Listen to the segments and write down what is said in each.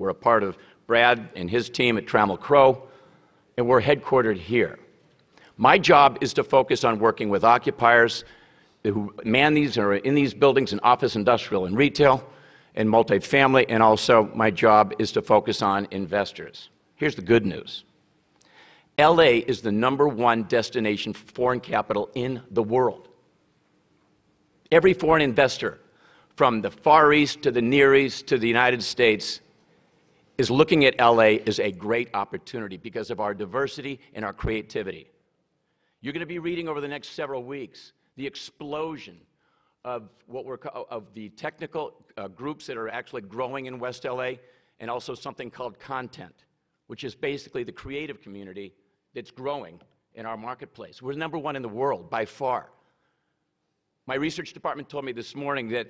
We're a part of Brad and his team at Trammell Crow, and we're headquartered here. My job is to focus on working with occupiers who man these or are in these buildings in office, industrial, and retail, and multifamily, and also my job is to focus on investors. Here's the good news. LA is the #1 destination for foreign capital in the world. Every foreign investor, from the Far East to the Near East to the United States, is looking at LA as a great opportunity because of our diversity and our creativity. You're going to be reading over the next several weeks the explosion of of the technical groups that are actually growing in West LA, and also something called content, which is basically the creative community that's growing in our marketplace. We're #1 in the world by far. My research department told me this morning that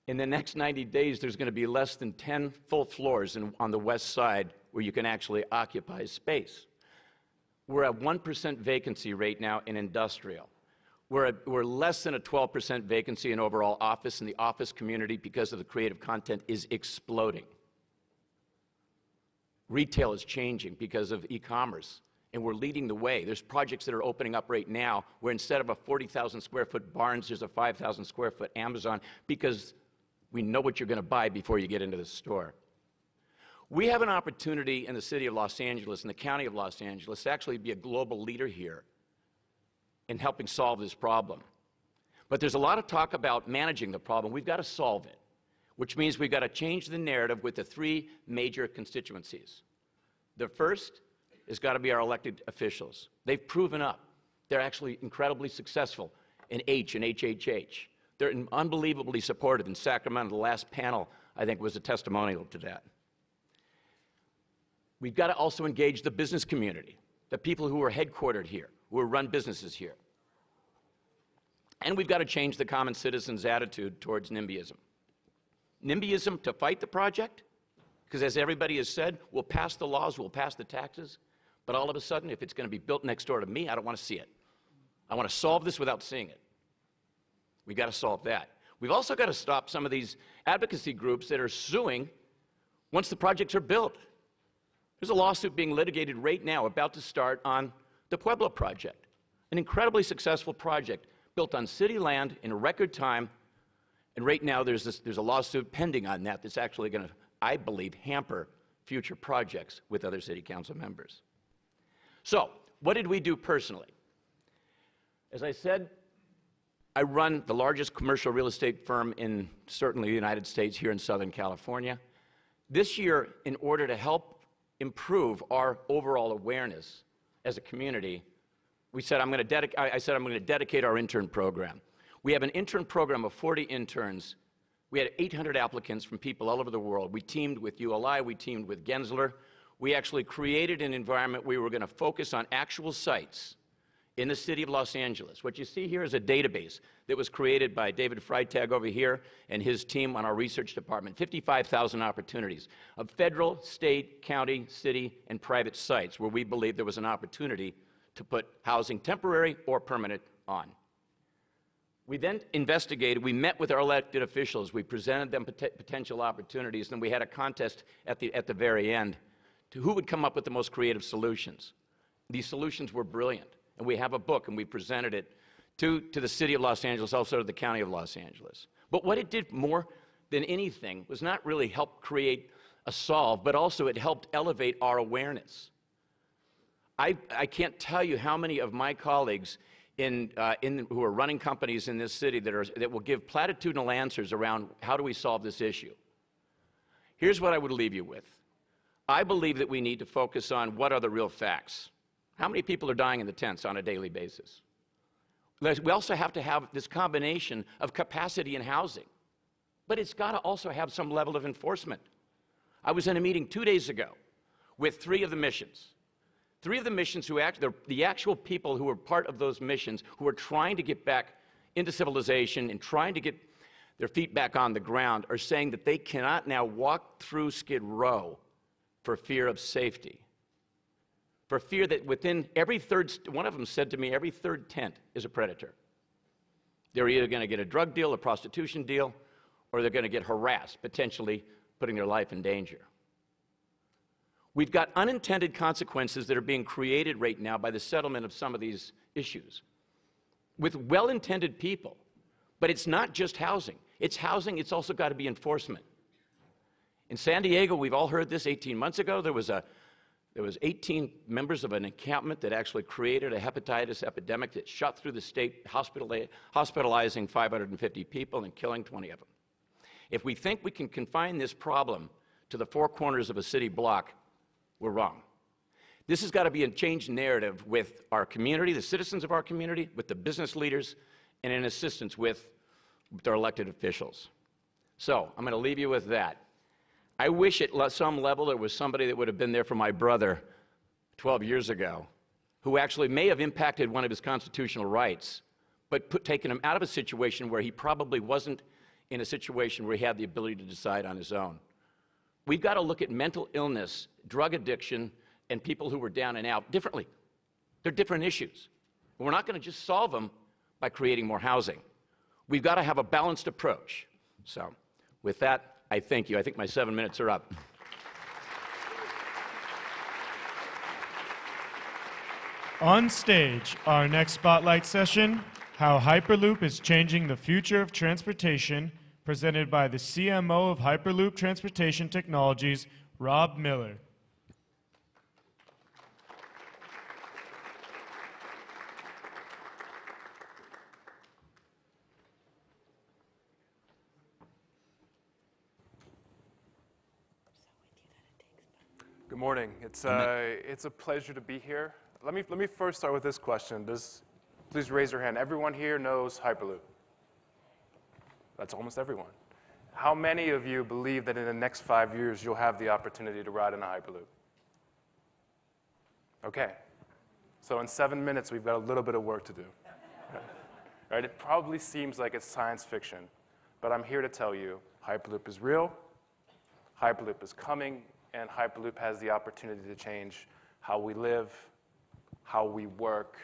in the next 90 days, there's going to be less than 10 full floors on the west side where you can actually occupy space. We're at 1% vacancy rate now in industrial. We're less than a 12% vacancy in overall office, and the office community, because of the creative content, is exploding. Retail is changing because of e-commerce, and we're leading the way. There's projects that are opening up right now where instead of a 40,000 square foot Barnes, there's a 5,000 square foot Amazon, because we know what you're going to buy before you get into the store. We have an opportunity in the city of Los Angeles and the county of Los Angeles to actually be a global leader here in helping solve this problem. But there's a lot of talk about managing the problem. We've got to solve it, which means we've got to change the narrative with the 3 major constituencies. The first has got to be our elected officials. They've proven up. They're actually incredibly successful in H and HHH. They're unbelievably supportive. In Sacramento, the last panel, I think, was a testimonial to that. We've got to also engage the business community, the people who are headquartered here, who run businesses here. And we've got to change the common citizen's attitude towards NIMBYism. NIMBYism to fight the project, because as everybody has said, we'll pass the laws, we'll pass the taxes, but all of a sudden, if it's going to be built next door to me, I don't want to see it. I want to solve this without seeing it. We've got to solve that. We've also got to stop some of these advocacy groups that are suing once the projects are built. There's a lawsuit being litigated right now, about to start, on the Pueblo project, an incredibly successful project built on city land in a record time, and right now there's a lawsuit pending on that that's actually going to, I believe, hamper future projects with other city council members. So, what did we do personally? As I said, I run the largest commercial real estate firm in certainly the United States here in Southern California. This year, in order to help improve our overall awareness as a community, I said I'm going to dedicate our intern program. We have an intern program of 40 interns. We had 800 applicants from people all over the world. We teamed with ULI, we teamed with Gensler. We actually created an environment where we were going to focus on actual sites in the city of Los Angeles. What you see here is a database that was created by David Freitag over here and his team on our research department. 55,000 opportunities of federal, state, county, city, and private sites where we believe there was an opportunity to put housing, temporary or permanent, on. We then investigated, we met with our elected officials, we presented them potential opportunities, and we had a contest at the very end to who would come up with the most creative solutions. These solutions were brilliant. And we have a book, and we presented it to the city of Los Angeles, also to the county of Los Angeles. But what it did more than anything was not really help create a solve, but also it helped elevate our awareness. I can't tell you how many of my colleagues who are running companies in this city that will give platitudinal answers around how do we solve this issue. Here's what I would leave you with. I believe that we need to focus on what are the real facts. How many people are dying in the tents on a daily basis? We also have to have this combination of capacity and housing. But it's got to also have some level of enforcement. I was in a meeting 2 days ago with 3 of the missions. 3 of the missions the actual people who were part of those missions who are trying to get back into civilization and trying to get their feet back on the ground are saying that they cannot now walk through Skid Row for fear of safety. For fear that within every one of them said to me, every third tent is a predator. They're either going to get a drug deal, a prostitution deal, or they're going to get harassed, potentially putting their life in danger. We've got unintended consequences that are being created right now by the settlement of some of these issues with well-intended people. But it's not just housing. It's housing, it's also got to be enforcement. In San Diego, we've all heard this 18 months ago, there was 18 members of an encampment that actually created a hepatitis epidemic that shot through the state, hospitalizing 550 people and killing 20 of them. If we think we can confine this problem to the four corners of a city block, we're wrong. This has got to be a changed narrative with our community, the citizens of our community, with the business leaders, and in assistance with our elected officials. So I'm going to leave you with that. I wish at some level there was somebody that would have been there for my brother 12 years ago, who actually may have impacted one of his constitutional rights, but taken him out of a situation where he probably wasn't in a situation where he had the ability to decide on his own. We've got to look at mental illness, drug addiction, and people who were down and out differently. They're different issues. We're not going to just solve them by creating more housing. We've got to have a balanced approach. So with that, I thank you. I think my 7 minutes are up. On stage, our next spotlight session, How Hyperloop is Changing the Future of Transportation, presented by the CMO of Hyperloop Transportation Technologies, Rob Miller. Good morning. It's a pleasure to be here. Let me first start with this question. Please raise your hand. Everyone here knows Hyperloop? That's almost everyone. How many of you believe that in the next 5 years you'll have the opportunity to ride in a Hyperloop? Okay. So in 7 minutes we've got a little bit of work to do. Right? It probably seems like it's science fiction, but I'm here to tell you Hyperloop is real, Hyperloop is coming, and Hyperloop has the opportunity to change how we live, how we work,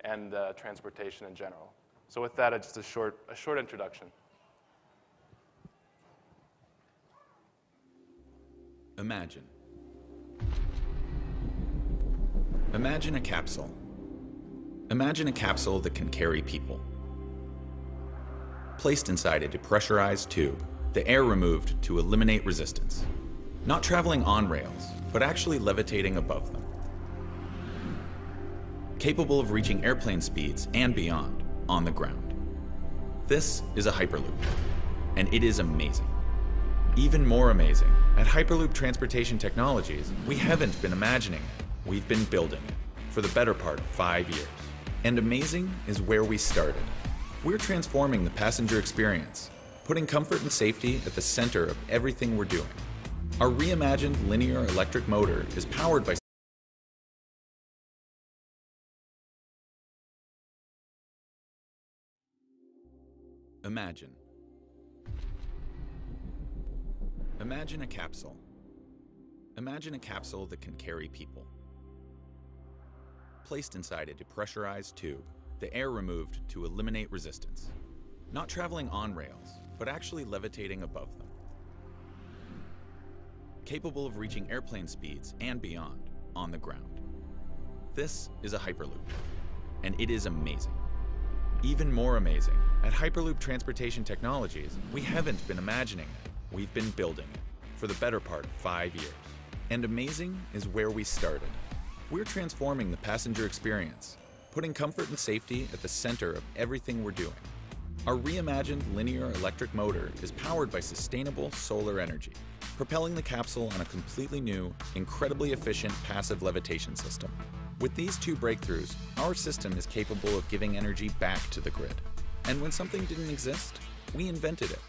and transportation in general. So with that, just a short introduction. Imagine. Imagine a capsule. Imagine a capsule that can carry people. Placed inside a depressurized tube, the air removed to eliminate resistance. Not traveling on rails, but actually levitating above them. Capable of reaching airplane speeds and beyond on the ground. This is a Hyperloop, and it is amazing. Even more amazing, at Hyperloop Transportation Technologies, we haven't been imagining it, we've been building it for the better part of 5 years. And amazing is where we started. We're transforming the passenger experience, putting comfort and safety at the center of everything we're doing. Our reimagined linear electric motor is powered by Imagine. Imagine a capsule. Imagine a capsule that can carry people. Placed inside a depressurized tube, the air removed to eliminate resistance. Not traveling on rails, but actually levitating above them. Capable of reaching airplane speeds and beyond on the ground. This is a Hyperloop, and it is amazing. Even more amazing, at Hyperloop Transportation Technologies, we haven't been imagining it, we've been building it for the better part of 5 years. And amazing is where we started. We're transforming the passenger experience, putting comfort and safety at the center of everything we're doing. Our reimagined linear electric motor is powered by sustainable solar energy, propelling the capsule on a completely new, incredibly efficient passive levitation system. With these two breakthroughs, our system is capable of giving energy back to the grid. And when something didn't exist, we invented it.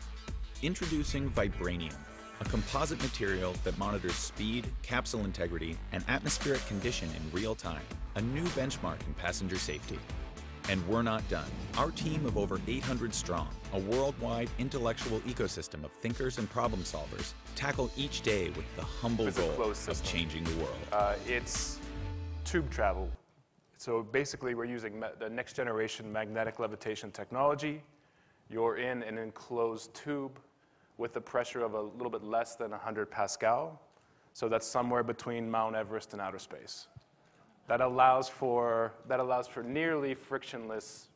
Introducing Vibranium, a composite material that monitors speed, capsule integrity, and atmospheric condition in real time, a new benchmark in passenger safety. And we're not done. Our team of over 800 strong, a worldwide intellectual ecosystem of thinkers and problem solvers, tackle each day with the humble goal of changing the world. It's tube travel. So basically we're using the next generation magnetic levitation technology. You're in an enclosed tube with a pressure of a little bit less than 100 Pascal. So that's somewhere between Mount Everest and outer space. That allows for nearly frictionless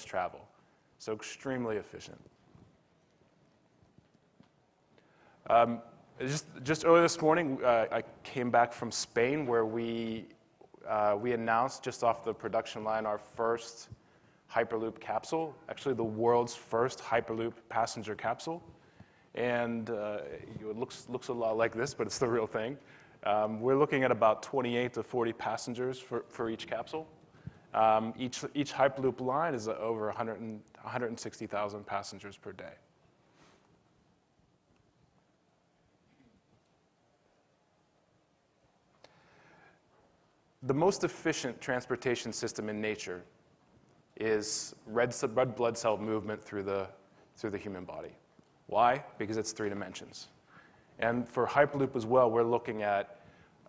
travel. So extremely efficient. Just earlier this morning, I came back from Spain, where we announced just off the production line our first Hyperloop capsule, actually the world's first Hyperloop passenger capsule. And it looks a lot like this, but it's the real thing. We're looking at about 28 to 40 passengers for each capsule. Each Hyperloop line is over 160,000 passengers per day. The most efficient transportation system in nature is red blood cell movement through the human body. Why? Because it's 3 dimensions. And for Hyperloop as well, we're looking at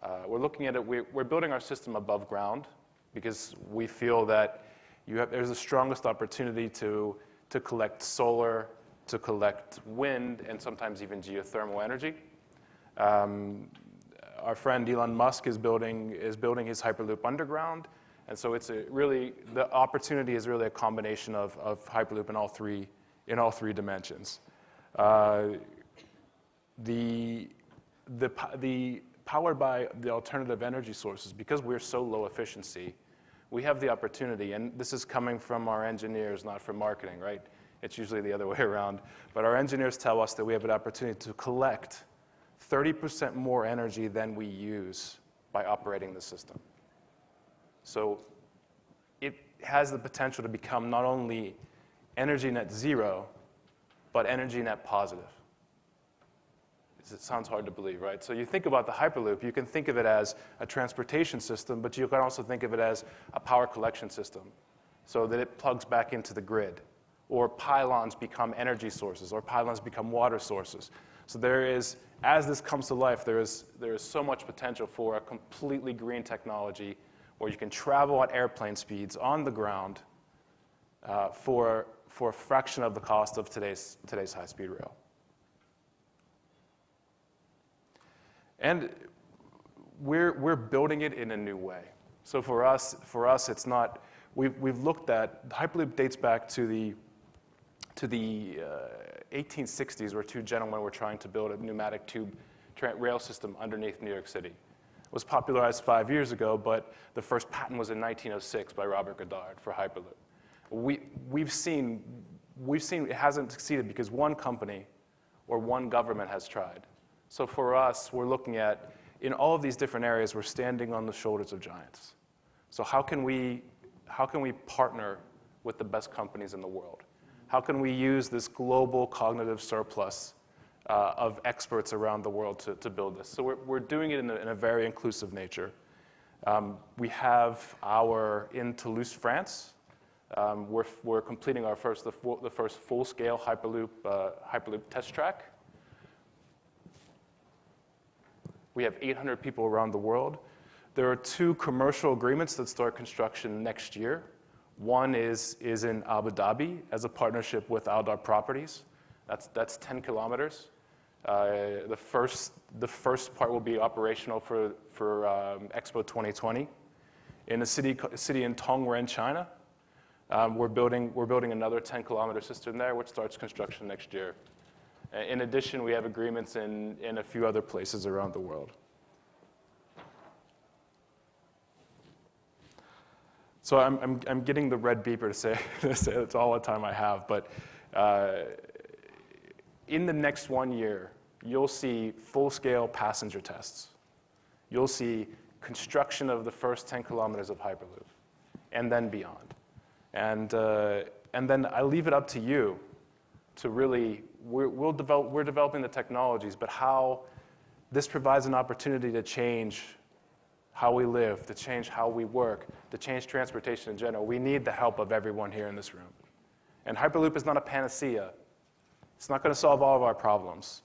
it. We're building our system above ground because we feel that there's the strongest opportunity to collect solar, to collect wind, and sometimes even geothermal energy. Our friend Elon Musk is building his Hyperloop underground, and so the opportunity is really a combination of Hyperloop in all three dimensions. The powered by the alternative energy sources, because we're so low efficiency, we have the opportunity, and this is coming from our engineers, not from marketing, right? It's usually the other way around. But our engineers tell us that we have an opportunity to collect 30% more energy than we use by operating the system. So it has the potential to become not only energy net zero, but energy net positive. It sounds hard to believe, right? So you think about the Hyperloop, you can think of it as a transportation system, but you can also think of it as a power collection system so that it plugs back into the grid. Or pylons become energy sources, or pylons become water sources. So as this comes to life, there is so much potential for a completely green technology where you can travel at airplane speeds on the ground for a fraction of the cost of today's high-speed rail. And we're building it in a new way. So for us, it's not. We've looked at Hyperloop dates back to the 1860s, where 2 gentlemen were trying to build a pneumatic tube rail system underneath New York City. It was popularized 5 years ago, but the first patent was in 1906 by Robert Goddard for Hyperloop. We've seen it hasn't succeeded because one company or one government has tried. So for us, we're looking at, in all of these different areas, we're standing on the shoulders of giants. So how can we partner with the best companies in the world? How can we use this global cognitive surplus of experts around the world to build this? So we're doing it in a very inclusive nature. We have in Toulouse, France, we're completing the first full-scale Hyperloop test track. We have 800 people around the world. There are 2 commercial agreements that start construction next year. One is in Abu Dhabi as a partnership with Aldar Properties. That's 10 kilometers. The first part will be operational for Expo 2020. In a city in Tongren, China, we're building another 10-kilometer system there, which starts construction next year. In addition, we have agreements in a few other places around the world. So I'm getting the red beeper to say it's all the time I have, but in the next 1 year, you'll see full-scale passenger tests. You'll see construction of the first 10 kilometers of Hyperloop, and then beyond. And then I leave it up to you to really, we're developing the technologies, but how this provides an opportunity to change how we live, to change how we work, to change transportation in general. We need the help of everyone here in this room. And Hyperloop is not a panacea. It's not going to solve all of our problems,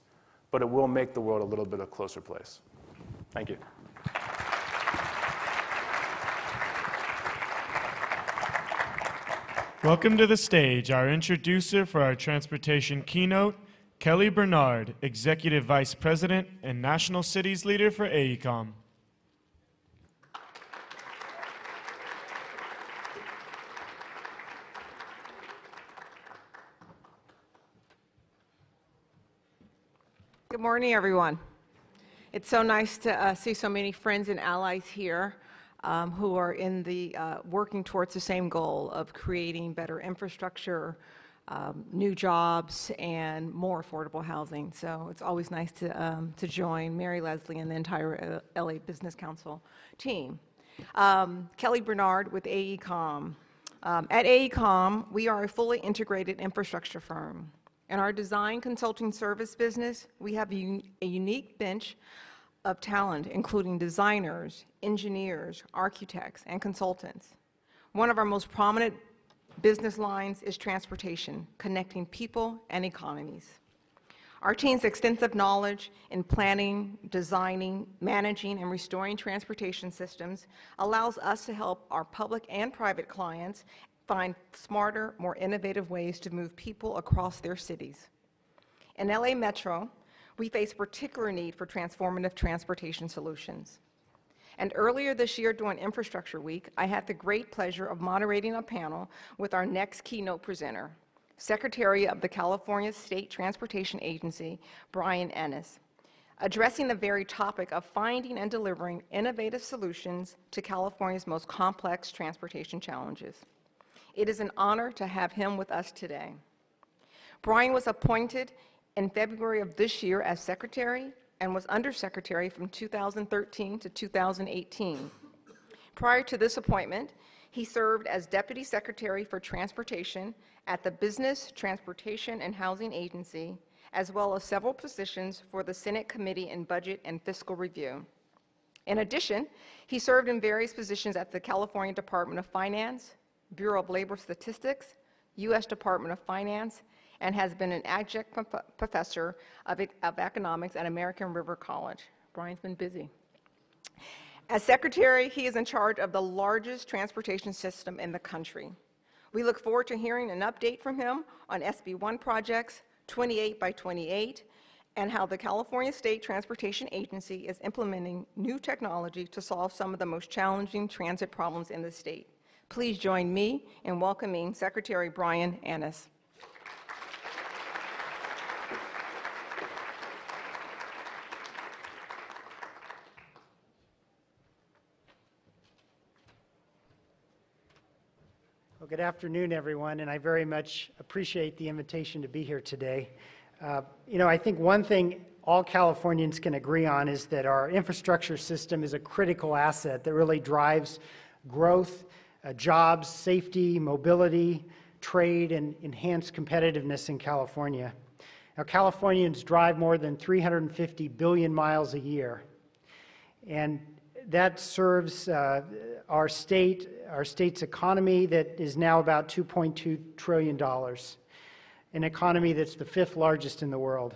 but it will make the world a little bit a closer place. Thank you. Welcome to the stage, our introducer for our transportation keynote, Kelly Bernard, Executive Vice President and National Cities Leader for AECOM. Good morning, everyone. It's so nice to see so many friends and allies here who are in the working towards the same goal of creating better infrastructure, new jobs, and more affordable housing. So it's always nice to join Mary Leslie and the entire LA Business Council team. Kelly Bernard with AECOM. At AECOM, we are a fully integrated infrastructure firm. In our design consulting service business, we have a unique bench of talent, including designers, engineers, architects, and consultants. One of our most prominent business lines is transportation, connecting people and economies. Our team's extensive knowledge in planning, designing, managing, and restoring transportation systems allows us to help our public and private clients find smarter, more innovative ways to move people across their cities. In LA Metro, we face particular need for transformative transportation solutions. And earlier this year during Infrastructure Week, I had the great pleasure of moderating a panel with our next keynote presenter, Secretary of the California State Transportation Agency, Brian Ennis, addressing the very topic of finding and delivering innovative solutions to California's most complex transportation challenges. It is an honor to have him with us today. Brian was appointed in February of this year as Secretary and was Undersecretary from 2013 to 2018. Prior to this appointment, he served as Deputy Secretary for Transportation at the Business, Transportation, and Housing Agency, as well as several positions for the Senate Committee in Budget and Fiscal Review. In addition, he served in various positions at the California Department of Finance, Bureau of Labor Statistics, U.S. Department of Finance, and has been an adjunct professor of economics at American River College. Brian's been busy. As Secretary, he is in charge of the largest transportation system in the country. We look forward to hearing an update from him on SB1 projects, 28 by 28, and how the California State Transportation Agency is implementing new technology to solve some of the most challenging transit problems in the state. Please join me in welcoming Secretary Brian Ennis. Well, good afternoon, everyone, and I very much appreciate the invitation to be here today. I think one thing all Californians can agree on is that our infrastructure system is a critical asset that really drives growth, jobs, safety, mobility, trade, and enhanced competitiveness in California. Now, Californians drive more than 350 billion miles a year, and that serves our state's economy that is now about $2.2 trillion, an economy that's the 5th largest in the world.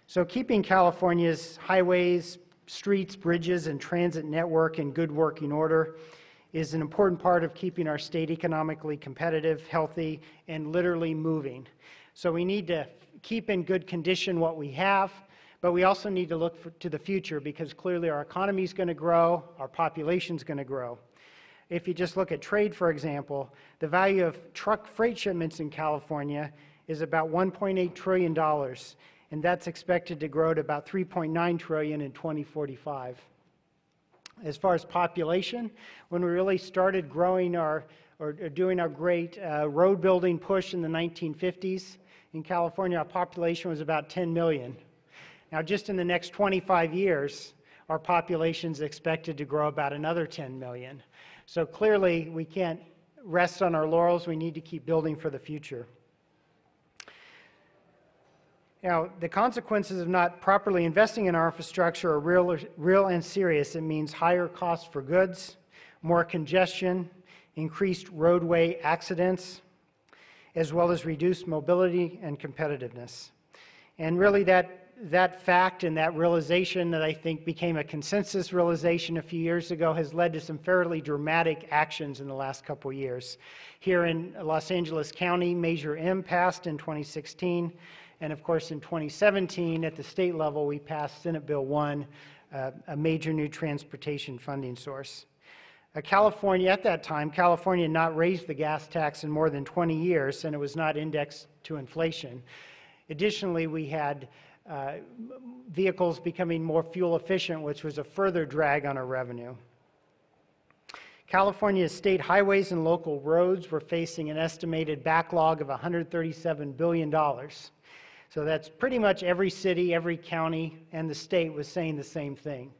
So keeping California's highways, streets, bridges, and transit network in good working order is an important part of keeping our state economically competitive, healthy, and literally moving. So we need to keep in good condition what we have, but we also need to look to the future because clearly our economy is going to grow, our population is going to grow. If you just look at trade, for example, the value of truck freight shipments in California is about $1.8 trillion, and that's expected to grow to about $3.9 trillion in 2045. As far as population, when we really started growing doing our great road building push in the 1950s, in California, our population was about 10 million. Now, just in the next 25 years, our population is expected to grow about another 10 million. So clearly, we can't rest on our laurels. We need to keep building for the future. Now, the consequences of not properly investing in our infrastructure are real and serious. It means higher costs for goods, more congestion, increased roadway accidents, as well as reduced mobility and competitiveness. And really that fact and that realization that I think became a consensus realization a few years ago has led to some fairly dramatic actions in the last couple years. Here in Los Angeles County, Measure M passed in 2016, And of course, in 2017, at the state level, we passed Senate Bill 1, a major new transportation funding source. California, at that time, California had not raised the gas tax in more than 20 years, and it was not indexed to inflation. Additionally, we had vehicles becoming more fuel efficient, which was a further drag on our revenue. California's state highways and local roads were facing an estimated backlog of $137 billion. So that's pretty much every city, every county, and the state was saying the same thing.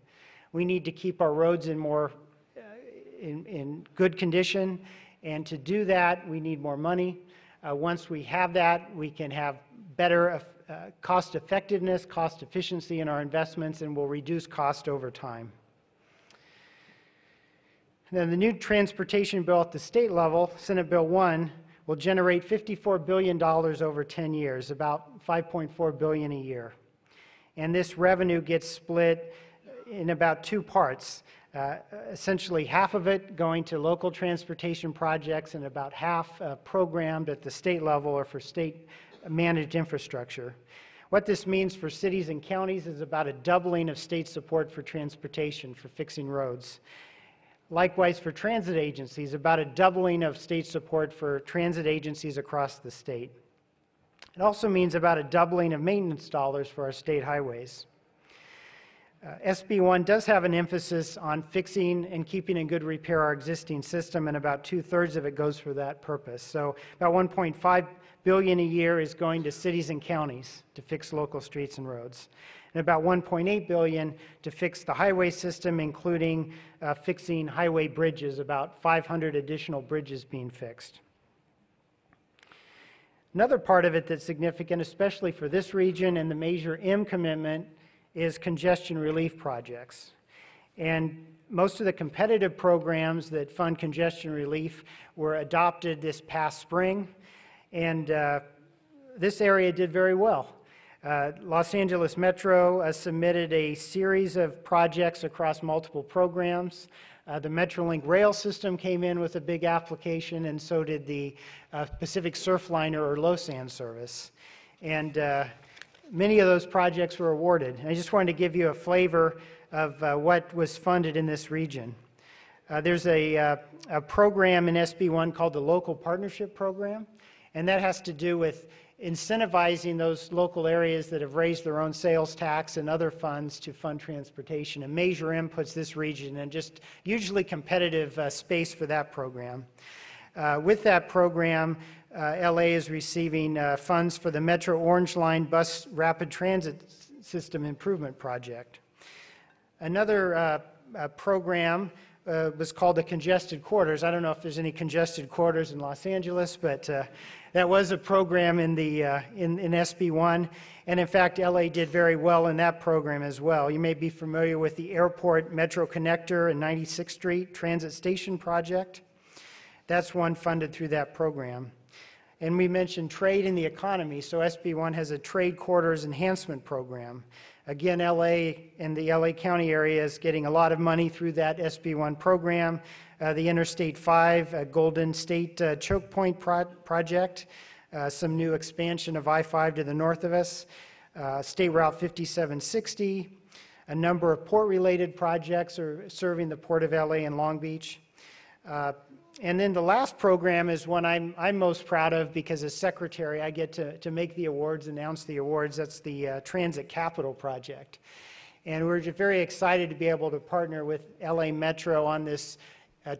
We need to keep our roads in good condition, and to do that, we need more money. Once we have that, we can have better cost effectiveness, cost efficiency in our investments, and will reduce cost over time. Then the new transportation bill at the state level, Senate Bill 1, will generate $54 billion over 10 years, about $5.4 billion a year. And this revenue gets split in about two parts. Essentially half of it going to local transportation projects and about half programmed at the state level or for state managed infrastructure. What this means for cities and counties is about a doubling of state support for transportation, for fixing roads. Likewise, for transit agencies, about a doubling of state support for transit agencies across the state. It also means about a doubling of maintenance dollars for our state highways. SB 1 does have an emphasis on fixing and keeping in good repair our existing system, and about 2/3 of it goes for that purpose. So about $1.5 billion a year is going to cities and counties to fix local streets and roads, and about $1.8 billion to fix the highway system, including fixing highway bridges, about 500 additional bridges being fixed. Another part of it that's significant, especially for this region and the Measure M commitment, is congestion relief projects. And most of the competitive programs that fund congestion relief were adopted this past spring, and this area did very well. Los Angeles Metro submitted a series of projects across multiple programs. The Metrolink rail system came in with a big application, and so did the Pacific Surfliner or low sand service. And many of those projects were awarded. And I just wanted to give you a flavor of what was funded in this region. There's a program in SB 1 called the Local Partnership Program, and that has to do with incentivizing those local areas that have raised their own sales tax and other funds to fund transportation. And Measure M puts this region in just hugely competitive space for that program. With that program, LA is receiving funds for the Metro Orange Line Bus Rapid Transit System Improvement Project. Another program was called the Congested Quarters. I don't know if there's any congested quarters in Los Angeles, but that was a program in SB 1, and in fact, LA did very well in that program as well. You may be familiar with the Airport Metro Connector and 96th Street Transit Station Project. That's one funded through that program. And we mentioned trade in the economy, so SB 1 has a Trade Corridors Enhancement Program. Again, LA and the LA County area is getting a lot of money through that SB 1 program. The Interstate 5 Golden State Choke Point project, some new expansion of I-5 to the north of us, State Route 5760, a number of port-related projects are serving the Port of LA and Long Beach. And then the last program is one I'm most proud of because as secretary I get to make the awards, announce the awards. That's the Transit Capital Project. And we're just very excited to be able to partner with LA Metro on this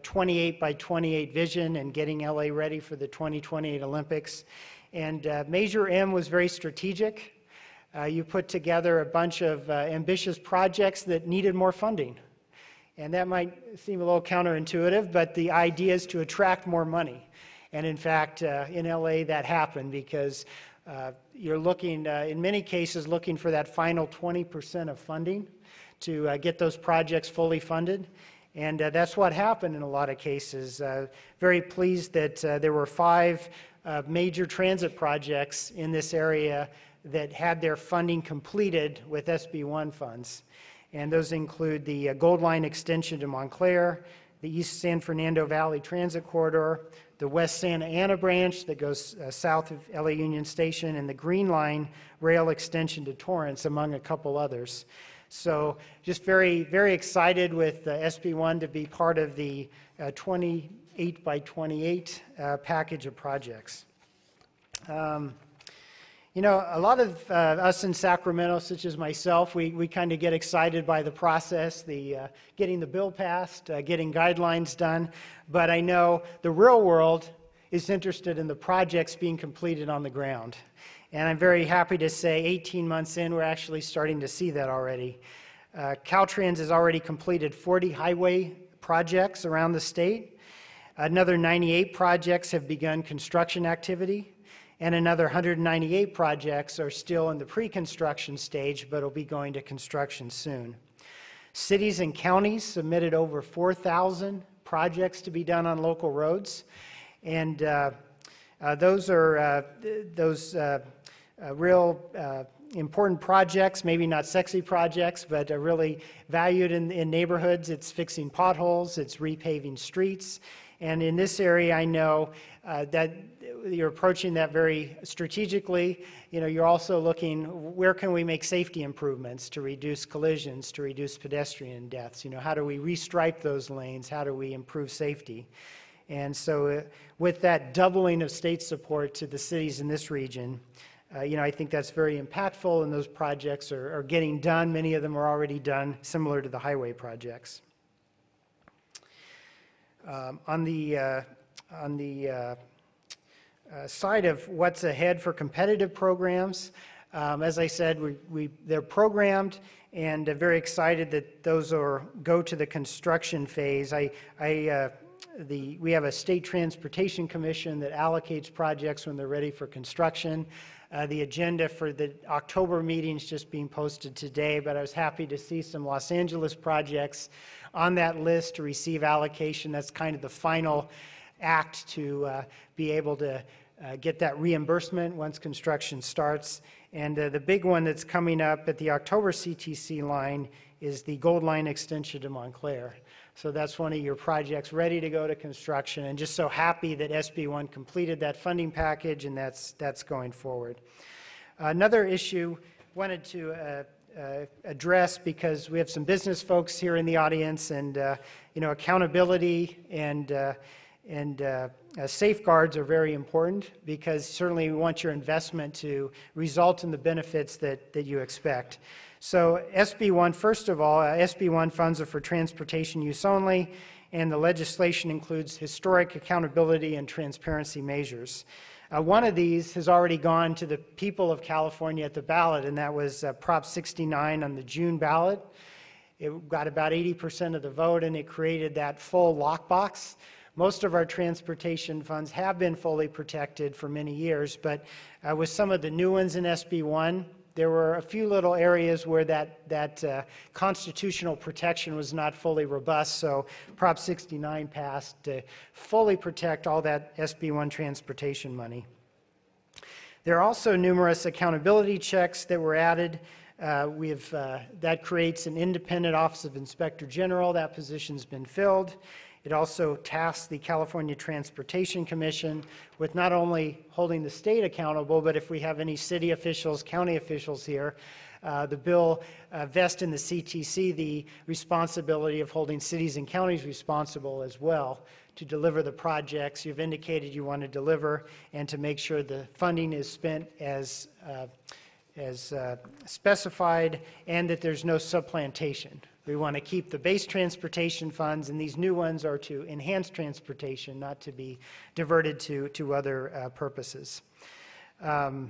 28 by 28 vision and getting LA ready for the 2028 Olympics. And Measure M was very strategic. You put together a bunch of ambitious projects that needed more funding. And that might seem a little counterintuitive, but the idea is to attract more money. And in fact, in LA that happened because you're looking, in many cases, looking for that final 20% of funding to get those projects fully funded. And that's what happened in a lot of cases. Very pleased that there were 5 major transit projects in this area that had their funding completed with SB 1 funds. And those include the Gold Line extension to Montclair, the East San Fernando Valley Transit Corridor, the West Santa Ana branch that goes south of LA Union Station, and the Green Line rail extension to Torrance, among a couple others. So just very, very excited with SB1 to be part of the 28 by 28 package of projects. You know, a lot of us in Sacramento, such as myself, we kind of get excited by the process, getting the bill passed, getting guidelines done, but I know the real world is interested in the projects being completed on the ground. And I'm very happy to say 18 months in, we're actually starting to see that already. Caltrans has already completed 40 highway projects around the state. Another 98 projects have begun construction activity. And another 198 projects are still in the pre-construction stage, but will be going to construction soon. Cities and counties submitted over 4,000 projects to be done on local roads. And those are real important projects, maybe not sexy projects, but really valued in neighborhoods. It's fixing potholes, it's repaving streets. And in this area, I know that you're approaching that very strategically. You know, you're also looking, where can we make safety improvements to reduce collisions, to reduce pedestrian deaths? You know, how do we restripe those lanes? How do we improve safety? And so with that doubling of state support to the cities in this region, you know, I think that's very impactful, and those projects are getting done. Many of them are already done, similar to the highway projects. On the side of what's ahead for competitive programs, as I said, they're programmed, and very excited that those go to the construction phase. We have a state transportation commission that allocates projects when they're ready for construction. The agenda for the October meeting is just being posted today, but I was happy to see some Los Angeles projects on that list to receive allocation. That's kind of the final act to be able to get that reimbursement once construction starts. And the big one that's coming up at the October CTC line is the Gold Line extension to Montclair. So that's one of your projects ready to go to construction, and just so happy that SB1 completed that funding package, and that's going forward. Another issue wanted to address, because we have some business folks here in the audience, and you know, accountability and safeguards are very important, because certainly we want your investment to result in the benefits that you expect. So SB1, first of all, SB1 funds are for transportation use only, and the legislation includes historic accountability and transparency measures. One of these has already gone to the people of California at the ballot, and that was Prop 69 on the June ballot. It got about 80% of the vote, and it created that full lockbox. Most of our transportation funds have been fully protected for many years, but with some of the new ones in SB1, there were a few little areas where that constitutional protection was not fully robust, so Prop 69 passed to fully protect all that SB1 transportation money. There are also numerous accountability checks that were added. That creates an independent Office of Inspector General. That position's been filled. It also tasks the California Transportation Commission with not only holding the state accountable, but if we have any city officials, county officials here, the bill vests in the CTC the responsibility of holding cities and counties responsible as well to deliver the projects you've indicated you want to deliver, and to make sure the funding is spent as specified, and that there's no supplantation. We want to keep the base transportation funds, and these new ones are to enhance transportation, not to be diverted to other purposes. So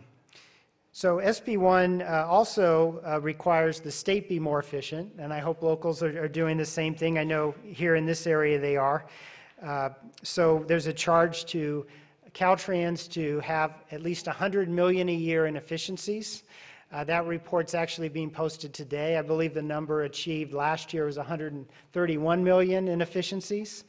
SB1 also requires the state be more efficient, and I hope locals are doing the same thing. I know here in this area they are. So there's a charge to Caltrans to have at least $100 million a year in efficiencies. That report's actually being posted today. I believe the number achieved last year was $131 million in efficiencies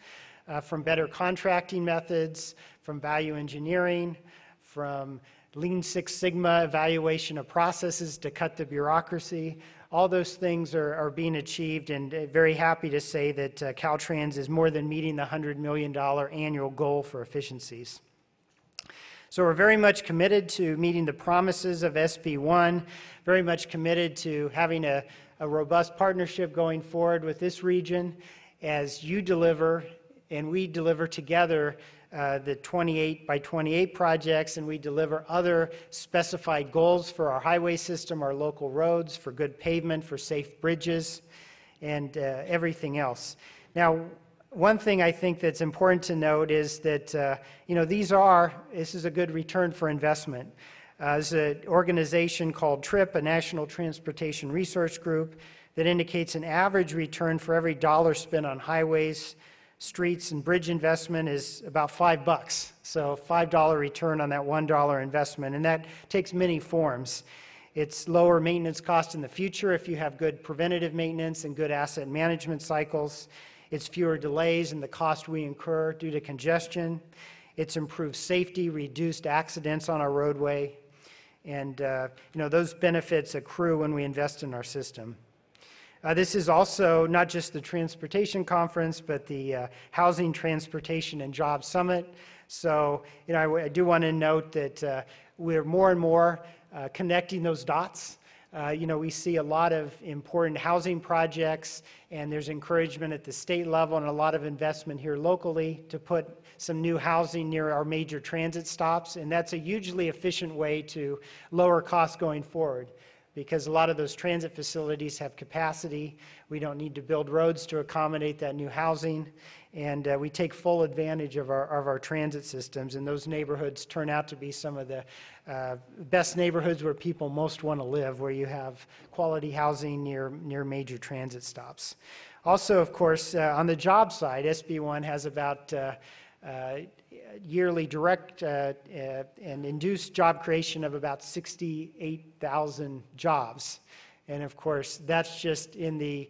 from better contracting methods, from value engineering, from Lean Six Sigma evaluation of processes to cut the bureaucracy. all those things are being achieved, and very happy to say that Caltrans is more than meeting the $100 million annual goal for efficiencies. So we're very much committed to meeting the promises of SB1, very much committed to having a robust partnership going forward with this region as you deliver and we deliver together the 28 by 28 projects, and we deliver other specified goals for our highway system, our local roads, for good pavement, for safe bridges, and everything else. Now, one thing I think that's important to note is that, you know, this is a good return for investment. There's an organization called TRIP, a National Transportation Research Group, that indicates an average return for every dollar spent on highways, streets, and bridge investment is about $5. So $5 return on that $1 investment, and that takes many forms. It's lower maintenance cost in the future if you have good preventative maintenance and good asset management cycles. It's fewer delays in the cost we incur due to congestion. It's improved safety, reduced accidents on our roadway. And you know, those benefits accrue when we invest in our system. This is also not just the Transportation Conference, but the Housing, Transportation, and Jobs Summit. So, you know, I do want to note that we're more and more connecting those dots. You know, we see a lot of important housing projects, and there's encouragement at the state level and a lot of investment here locally to put some new housing near our major transit stops, and that's a hugely efficient way to lower costs going forward, because a lot of those transit facilities have capacity. We don't need to build roads to accommodate that new housing, and we take full advantage of our transit systems, and those neighborhoods turn out to be some of the best neighborhoods where people most want to live, where you have quality housing near major transit stops. Also, of course, on the job side, SB1 has about yearly direct and induced job creation of about 68,000 jobs. And of course, that's just in the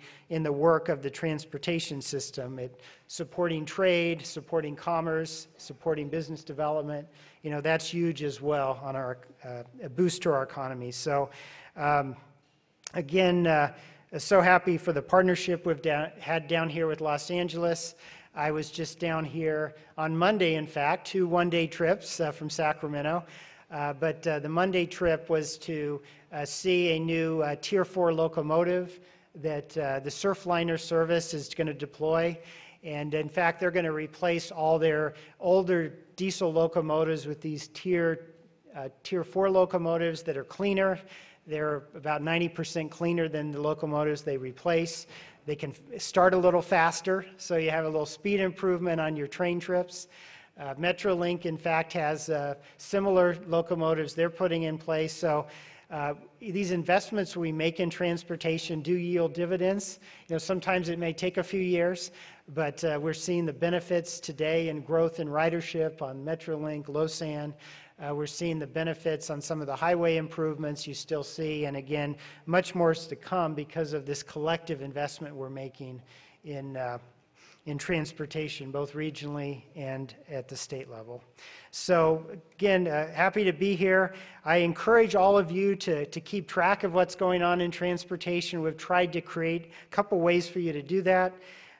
work of the transportation system, supporting trade, supporting commerce, supporting business development. You know, that's huge as well on our a boost to our economy. So again, so happy for the partnership we've had down here with Los Angeles. I was just down here on Monday, in fact, 2 one-day trips from Sacramento. But the Monday trip was to see a new Tier 4 locomotive that the Surfliner service is going to deploy. And in fact, they're going to replace all their older diesel locomotives with these Tier 4 locomotives that are cleaner. They're about 90% cleaner than the locomotives they replace. They can start a little faster, so you have a little speed improvement on your train trips. Metrolink, in fact, has similar locomotives they're putting in place. So these investments we make in transportation do yield dividends. You know, sometimes it may take a few years, but we're seeing the benefits today in growth in ridership on Metrolink, Losan. We're seeing the benefits on some of the highway improvements you still see, and again, much more is to come because of this collective investment we're making in transportation, both regionally and at the state level. So again, happy to be here. I encourage all of you to keep track of what's going on in transportation. We've tried to create a couple ways for you to do that.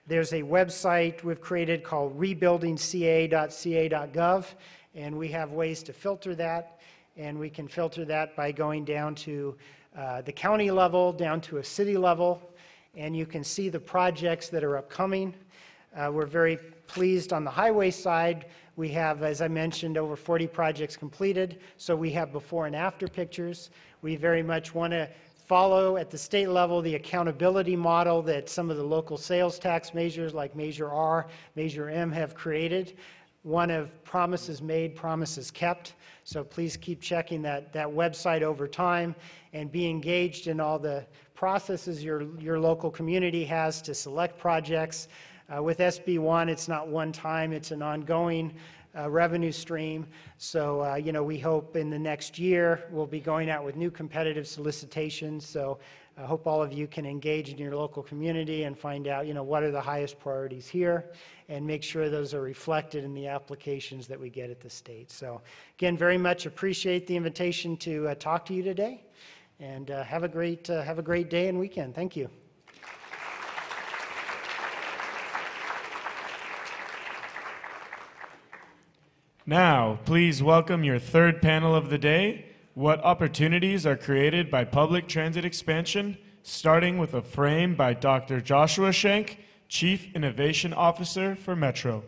There's a website we've created called rebuildingca.ca.gov, and we have ways to filter that, and we can filter that by going down to the county level, down to a city level, and you can see the projects that are upcoming. We're very pleased on the highway side. We have, as I mentioned, over 40 projects completed, so we have before and after pictures. We very much want to follow at the state level the accountability model that some of the local sales tax measures like Measure R, Measure M have created. One of promises made, promises kept. So please keep checking that website over time and be engaged in all the processes your local community has to select projects. With SB1, it's not one time, it's an ongoing revenue stream. So, you know, we hope in the next year we'll be going out with new competitive solicitations. So I hope all of you can engage in your local community and find out, you know, what are the highest priorities here and make sure those are reflected in the applications that we get at the state. So again, very much appreciate the invitation to talk to you today. And have a great day and weekend. Thank you. Now, please welcome your third panel of the day. What opportunities are created by public transit expansion? Starting with a frame by Dr. Joshua Schenk, Chief Innovation Officer for Metro.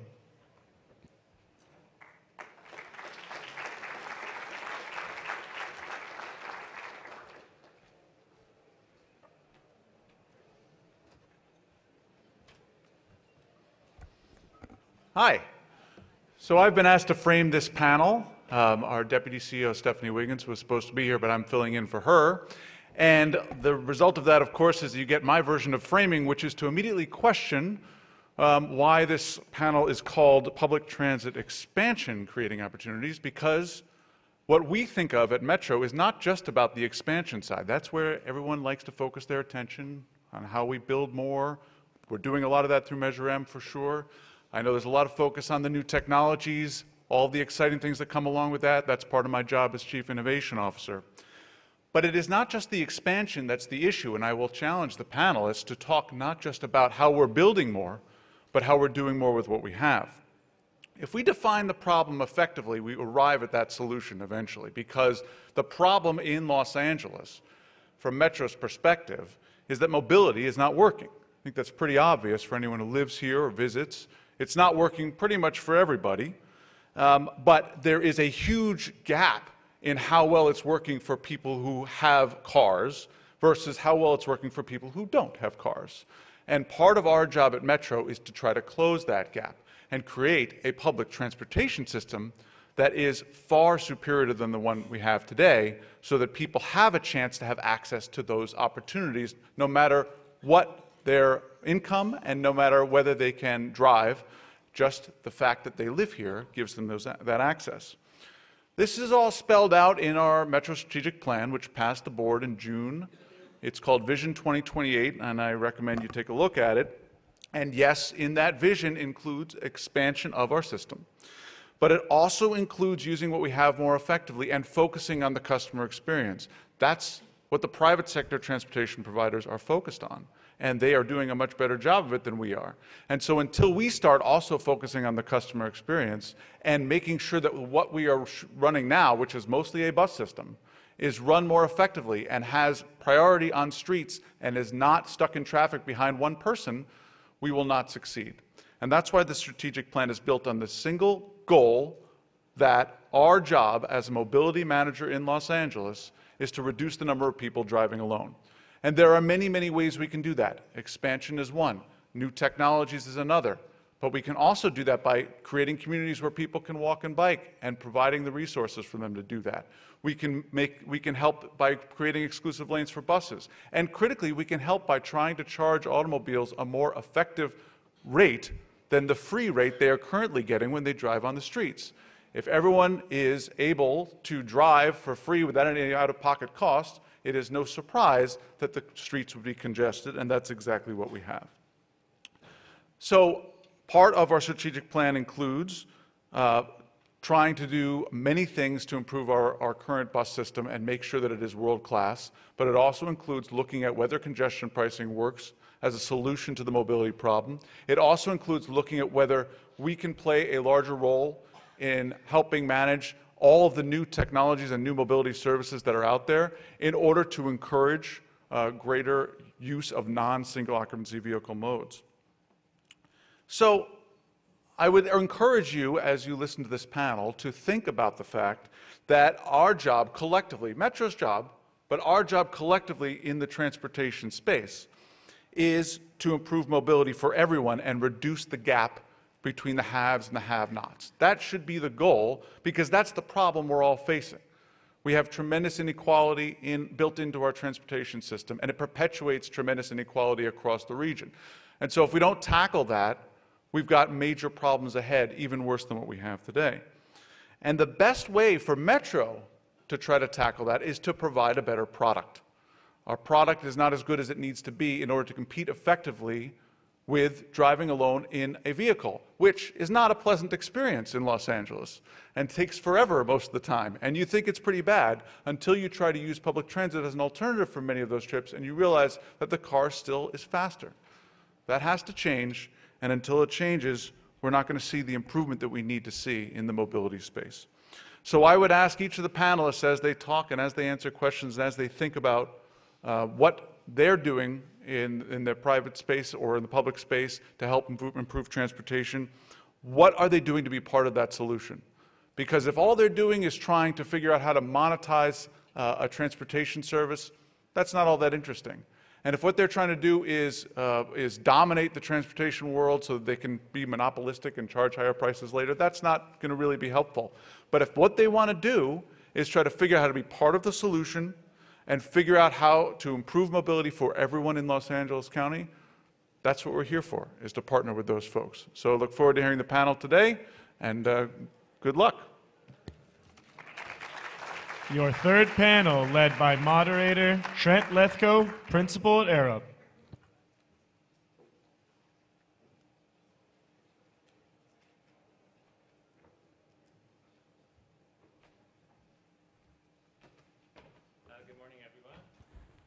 Hi. So I've been asked to frame this panel. Our Deputy CEO, Stephanie Wiggins, was supposed to be here, but I'm filling in for her. And the result of that, of course, is you get my version of framing, which is to immediately question why this panel is called Public Transit Expansion Creating Opportunities, because what we think of at Metro is not just about the expansion side. That's where everyone likes to focus their attention on how we build more. We're doing a lot of that through Measure M for sure. I know there's a lot of focus on the new technologies, all the exciting things that come along with that. That's part of my job as Chief Innovation Officer. But it is not just the expansion that's the issue, and I will challenge the panelists to talk not just about how we're building more, but how we're doing more with what we have. If we define the problem effectively, we arrive at that solution eventually, because the problem in Los Angeles, from Metro's perspective, is that mobility is not working. I think that's pretty obvious for anyone who lives here or visits. It's not working pretty much for everybody, but there is a huge gap in how well it's working for people who have cars versus how well it's working for people who don't have cars. And part of our job at Metro is to try to close that gap and create a public transportation system that is far superior than the one we have today, so that people have a chance to have access to those opportunities no matter what their income and no matter whether they can drive. Just the fact that they live here gives them that access. This is all spelled out in our Metro Strategic Plan, which passed the board in June. It's called Vision 2028, and I recommend you take a look at it. And yes, in that vision includes expansion of our system. But it also includes using what we have more effectively and focusing on the customer experience. That's what the private sector transportation providers are focused on. And they are doing a much better job of it than we are. And so until we start also focusing on the customer experience and making sure that what we are running now, which is mostly a bus system, is run more effectively and has priority on streets and is not stuck in traffic behind one person, we will not succeed. And that's why the strategic plan is built on the single goal that our job as a mobility manager in Los Angeles is to reduce the number of people driving alone. And there are many, many ways we can do that. Expansion is one. New technologies is another. But we can also do that by creating communities where people can walk and bike and providing the resources for them to do that. We can help by creating exclusive lanes for buses. And critically, we can help by trying to charge automobiles a more effective rate than the free rate they are currently getting when they drive on the streets. If everyone is able to drive for free without any out-of-pocket cost, it is no surprise that the streets would be congested, and that's exactly what we have. So part of our strategic plan includes trying to do many things to improve our current bus system and make sure that it is world-class, but it also includes looking at whether congestion pricing works as a solution to the mobility problem. It also includes looking at whether we can play a larger role in helping manage all of the new technologies and new mobility services that are out there in order to encourage greater use of non-single occupancy vehicle modes. So I would encourage you, as you listen to this panel, to think about the fact that our job collectively, Metro's job, but our job collectively in the transportation space is to improve mobility for everyone and reduce the gap between the haves and the have-nots. That should be the goal, because that's the problem we're all facing. We have tremendous inequality built into our transportation system, and it perpetuates tremendous inequality across the region. And so if we don't tackle that, we've got major problems ahead, even worse than what we have today. And the best way for Metro to try to tackle that is to provide a better product. Our product is not as good as it needs to be in order to compete effectively with driving alone in a vehicle, which is not a pleasant experience in Los Angeles and takes forever most of the time. And you think it's pretty bad until you try to use public transit as an alternative for many of those trips and you realize that the car still is faster. That has to change, and until it changes, we're not going to see the improvement that we need to see in the mobility space. So I would ask each of the panelists as they talk and as they answer questions and as they think about what they're doing in their private space or in the public space to help improve transportation, what are they doing to be part of that solution? Because if all they're doing is trying to figure out how to monetize a transportation service, that's not all that interesting. And if what they're trying to do is dominate the transportation world so that they can be monopolistic and charge higher prices later, that's not going to really be helpful. But if what they want to do is try to figure out how to be part of the solution and figure out how to improve mobility for everyone in Los Angeles County, that's what we're here for, is to partner with those folks. So I look forward to hearing the panel today, and good luck. Your third panel, led by moderator Trent Lethko, principal at Arup. Good morning, everyone.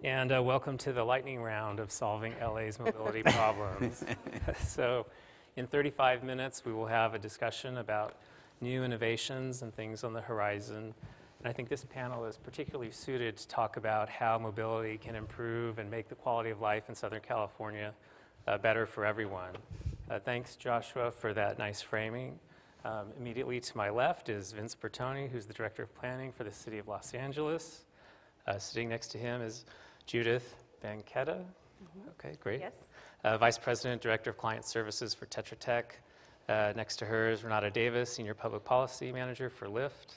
And welcome to the lightning round of solving LA's mobility problems. So in 35 minutes, we will have a discussion about new innovations and things on the horizon. And I think this panel is particularly suited to talk about how mobility can improve and make the quality of life in Southern California better for everyone. Thanks, Joshua, for that nice framing. Immediately to my left is Vince Bertoni, who's the Director of Planning for the City of Los Angeles. Sitting next to him is Judith Bianchetta. Okay, great. Yes. Vice President, Director of Client Services for Tetra Tech. Next to her is Renata Davis, Senior Public Policy Manager for Lyft.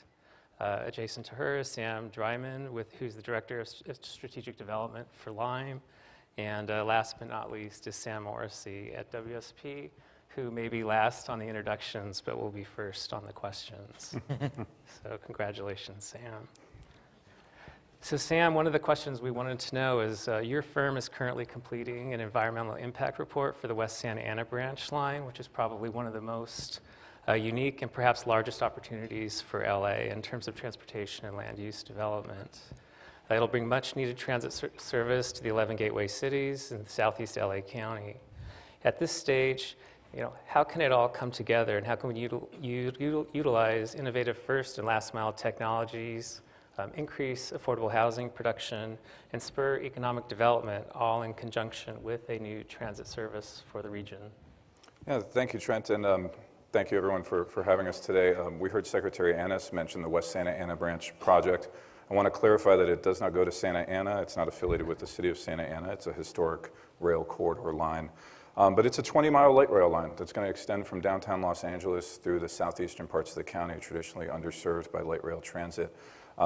Adjacent to her is Sam Dryman, who's the Director of Strategic Development for Lime. And last but not least is Sam Morrissey at WSP, who may be last on the introductions, but will be first on the questions. So congratulations, Sam. So Sam, one of the questions we wanted to know is, your firm is currently completing an environmental impact report for the West Santa Ana branch line, which is probably one of the most unique and perhaps largest opportunities for LA in terms of transportation and land use development. It'll bring much needed transit service to the 11 gateway cities in Southeast LA County. At this stage, how can it all come together, and how can we utilize innovative first and last mile technologies, increase affordable housing production, and spur economic development, all in conjunction with a new transit service for the region? Yeah, thank you, Trent, and thank you everyone for having us today. We heard Secretary Ennis mention the West Santa Ana branch project. I want to clarify that it does not go to Santa Ana. It's not affiliated with the city of Santa Ana. It's a historic rail corridor line. But it's a 20-mile light rail line that's going to extend from downtown Los Angeles through the southeastern parts of the county, traditionally underserved by light rail transit.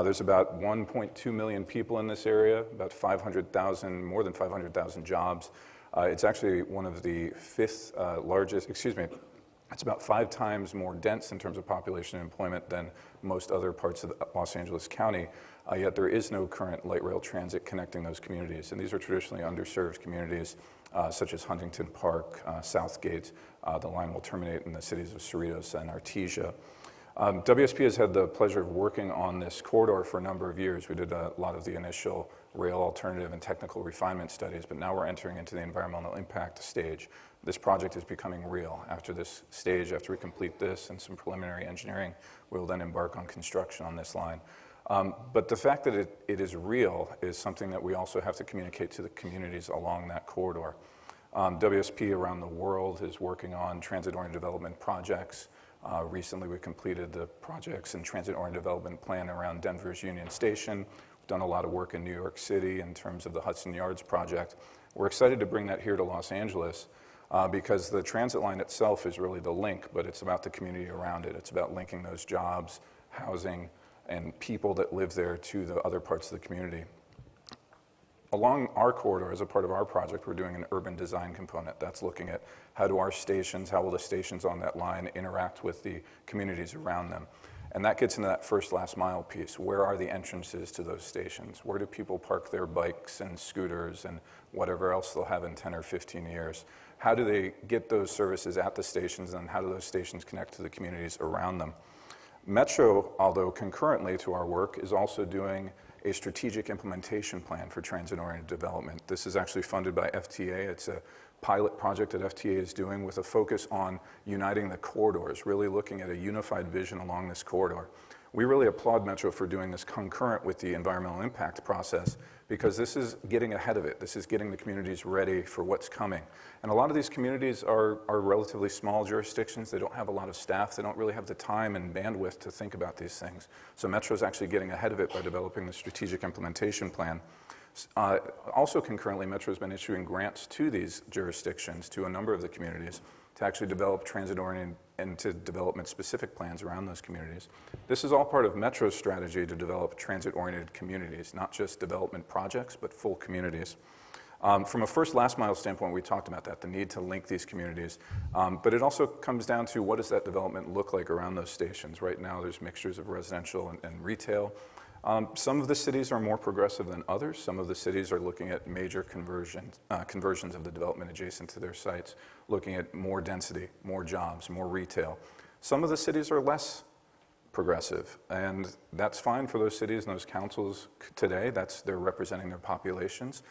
There's about 1.2 million people in this area, about 500,000, more than 500,000 jobs. It's actually one of the fifth largest, it's about 5 times more dense in terms of population and employment than most other parts of Los Angeles County, yet there is no current light rail transit connecting those communities. And these are traditionally underserved communities, such as Huntington Park, Southgate. The line will terminate in the cities of Cerritos and Artesia. WSP has had the pleasure of working on this corridor for a number of years. We did a lot of the initial rail alternative and technical refinement studies, but now we're entering into the environmental impact stage. This project is becoming real. After this stage, after we complete this and some preliminary engineering, we'll then embark on construction on this line. But the fact that it is real is something that we also have to communicate to the communities along that corridor. WSP around the world is working on transit-oriented development projects. Recently, we completed the projects and transit-oriented development plan around Denver's Union Station. We've done a lot of work in New York City in terms of the Hudson Yards project. We're excited to bring that here to Los Angeles because the transit line itself is really the link, but it's about the community around it. It's about linking those jobs, housing, and people that live there to the other parts of the community. Along our corridor, as a part of our project, we're doing an urban design component. That's looking at how do our stations, how will the stations on that line interact with the communities around them. And that gets into that first last mile piece. Where are the entrances to those stations? Where do people park their bikes and scooters and whatever else they'll have in 10 or 15 years? How do they get those services at the stations, and how do those stations connect to the communities around them? Metro, although concurrently to our work, is also doing a strategic implementation plan for transit-oriented development. This is actually funded by FTA. It's a pilot project that FTA is doing with a focus on uniting the corridors, really looking at a unified vision along this corridor. We really applaud Metro for doing this concurrent with the environmental impact process, because this is getting ahead of it. This is getting the communities ready for what's coming. And a lot of these communities are relatively small jurisdictions. They don't have a lot of staff. They don't really have the time and bandwidth to think about these things. So Metro is actually getting ahead of it by developing the strategic implementation plan. Also concurrently, Metro has been issuing grants to these jurisdictions, to a number of the communities, to actually develop transit-oriented and to development specific plans around those communities. This is all part of Metro's strategy to develop transit-oriented communities, not just development projects, but full communities. From a first last mile standpoint, we talked about that, the need to link these communities. But it also comes down to what does that development look like around those stations. Right now, there's mixtures of residential and retail. Some of the cities are more progressive than others. Some of the cities are looking at major conversions of the development adjacent to their sites, looking at more density, more jobs, more retail. Some of the cities are less progressive, and that's fine for those cities and those councils today. They're representing their populations.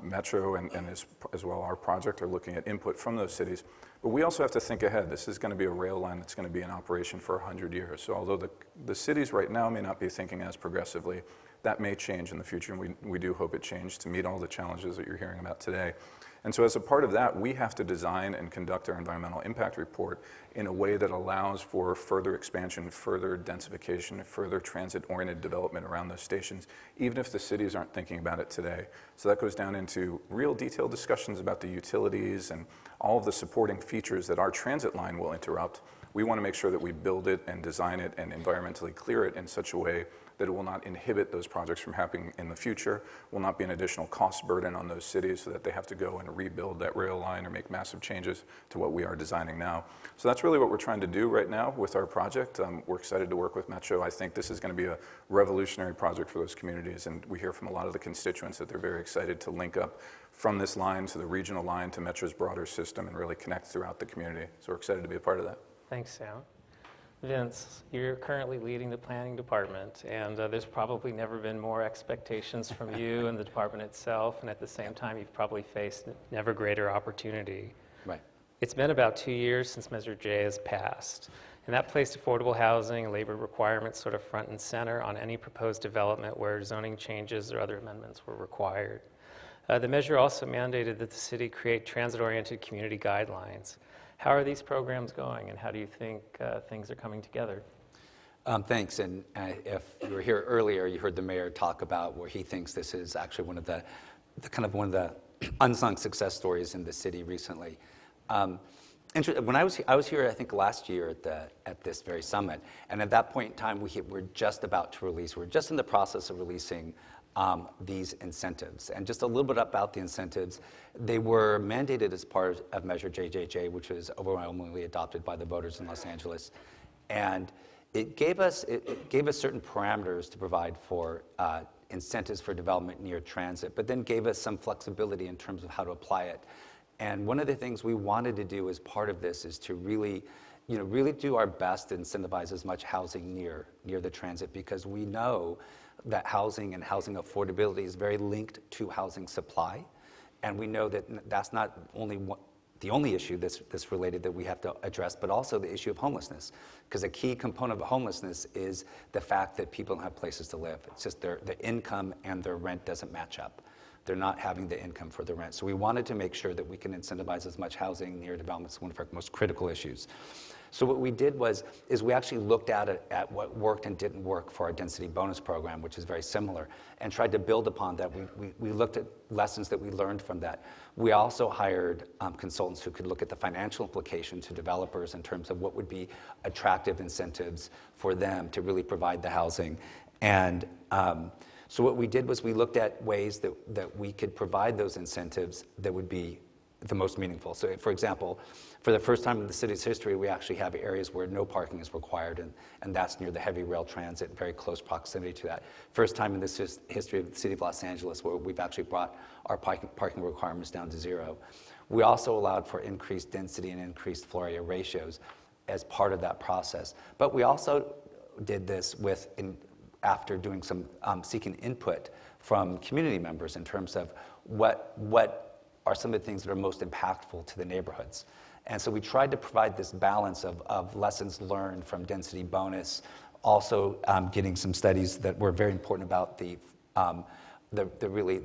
Metro and as well our project are looking at input from those cities. But we also have to think ahead. This is going to be a rail line that's going to be in operation for 100 years. So although the cities right now may not be thinking as progressively, that may change in the future, and we do hope it changes to meet all the challenges that you're hearing about today. And so as a part of that, we have to design and conduct our environmental impact report in a way that allows for further expansion, further densification, further transit-oriented development around those stations, even if the cities aren't thinking about it today. So that goes down into real detailed discussions about the utilities and all of the supporting features that our transit line will interrupt. We want to make sure that we build it and design it and environmentally clear it in such a way that it will not inhibit those projects from happening in the future, will not be an additional cost burden on those cities so that they have to go and rebuild that rail line or make massive changes to what we are designing now. So that's really what we're trying to do right now with our project. We're excited to work with Metro. I think this is going to be a revolutionary project for those communities, and we hear from a lot of the constituents that they're very excited to link up from this line to the regional line to Metro's broader system and really connect throughout the community. So we're excited to be a part of that. Thanks, Sam. Vince, you're currently leading the planning department, and there's probably never been more expectations from you and the department itself, and at the same time, you've probably faced never greater opportunity. Right. It's been about 2 years since Measure J has passed, and that placed affordable housing and labor requirements sort of front and center on any proposed development where zoning changes or other amendments were required. The measure also mandated that the city create transit-oriented community guidelines. How are these programs going, and how do you think things are coming together? Thanks. And if you were here earlier, you heard the mayor talk about where he thinks this is actually one of the unsung success stories in the city recently. When I was here, I think last year at this very summit, and at that point in time, we're just about to release. We're just in the process of releasing these incentives. And just a little bit about the incentives. They were mandated as part of Measure JJJ, which was overwhelmingly adopted by the voters in Los Angeles. And it gave us certain parameters to provide for incentives for development near transit, but then gave us some flexibility in terms of how to apply it. And one of the things we wanted to do as part of this is to really do our best to incentivize as much housing near the transit, because we know that housing and housing affordability is very linked to housing supply. And we know that that's not only the only issue that's related that we have to address, but also the issue of homelessness. Because a key component of homelessness is the fact that people don't have places to live. It's just their income and their rent doesn't match up. They're not having the income for the rent. So we wanted to make sure that we can incentivize as much housing near development. It's one of our most critical issues. So what we did is we actually looked at what worked and didn't work for our density bonus program, which is very similar, and tried to build upon that. We looked at lessons that we learned from that. We also hired consultants who could look at the financial implications to developers in terms of what would be attractive incentives for them to really provide the housing. And so what we did was we looked at ways that we could provide those incentives that would be the most meaningful. So for example, for the first time in the city's history, we actually have areas where no parking is required, and that's near the heavy rail transit, very close proximity to that. First time in this history of the city of Los Angeles where we've actually brought our parking requirements down to 0. We also allowed for increased density and increased floor area ratios as part of that process. But we also did this after doing some seeking input from community members in terms of what are some of the things that are most impactful to the neighborhoods. And so we tried to provide this balance of lessons learned from density bonus, also getting some studies that were very important about the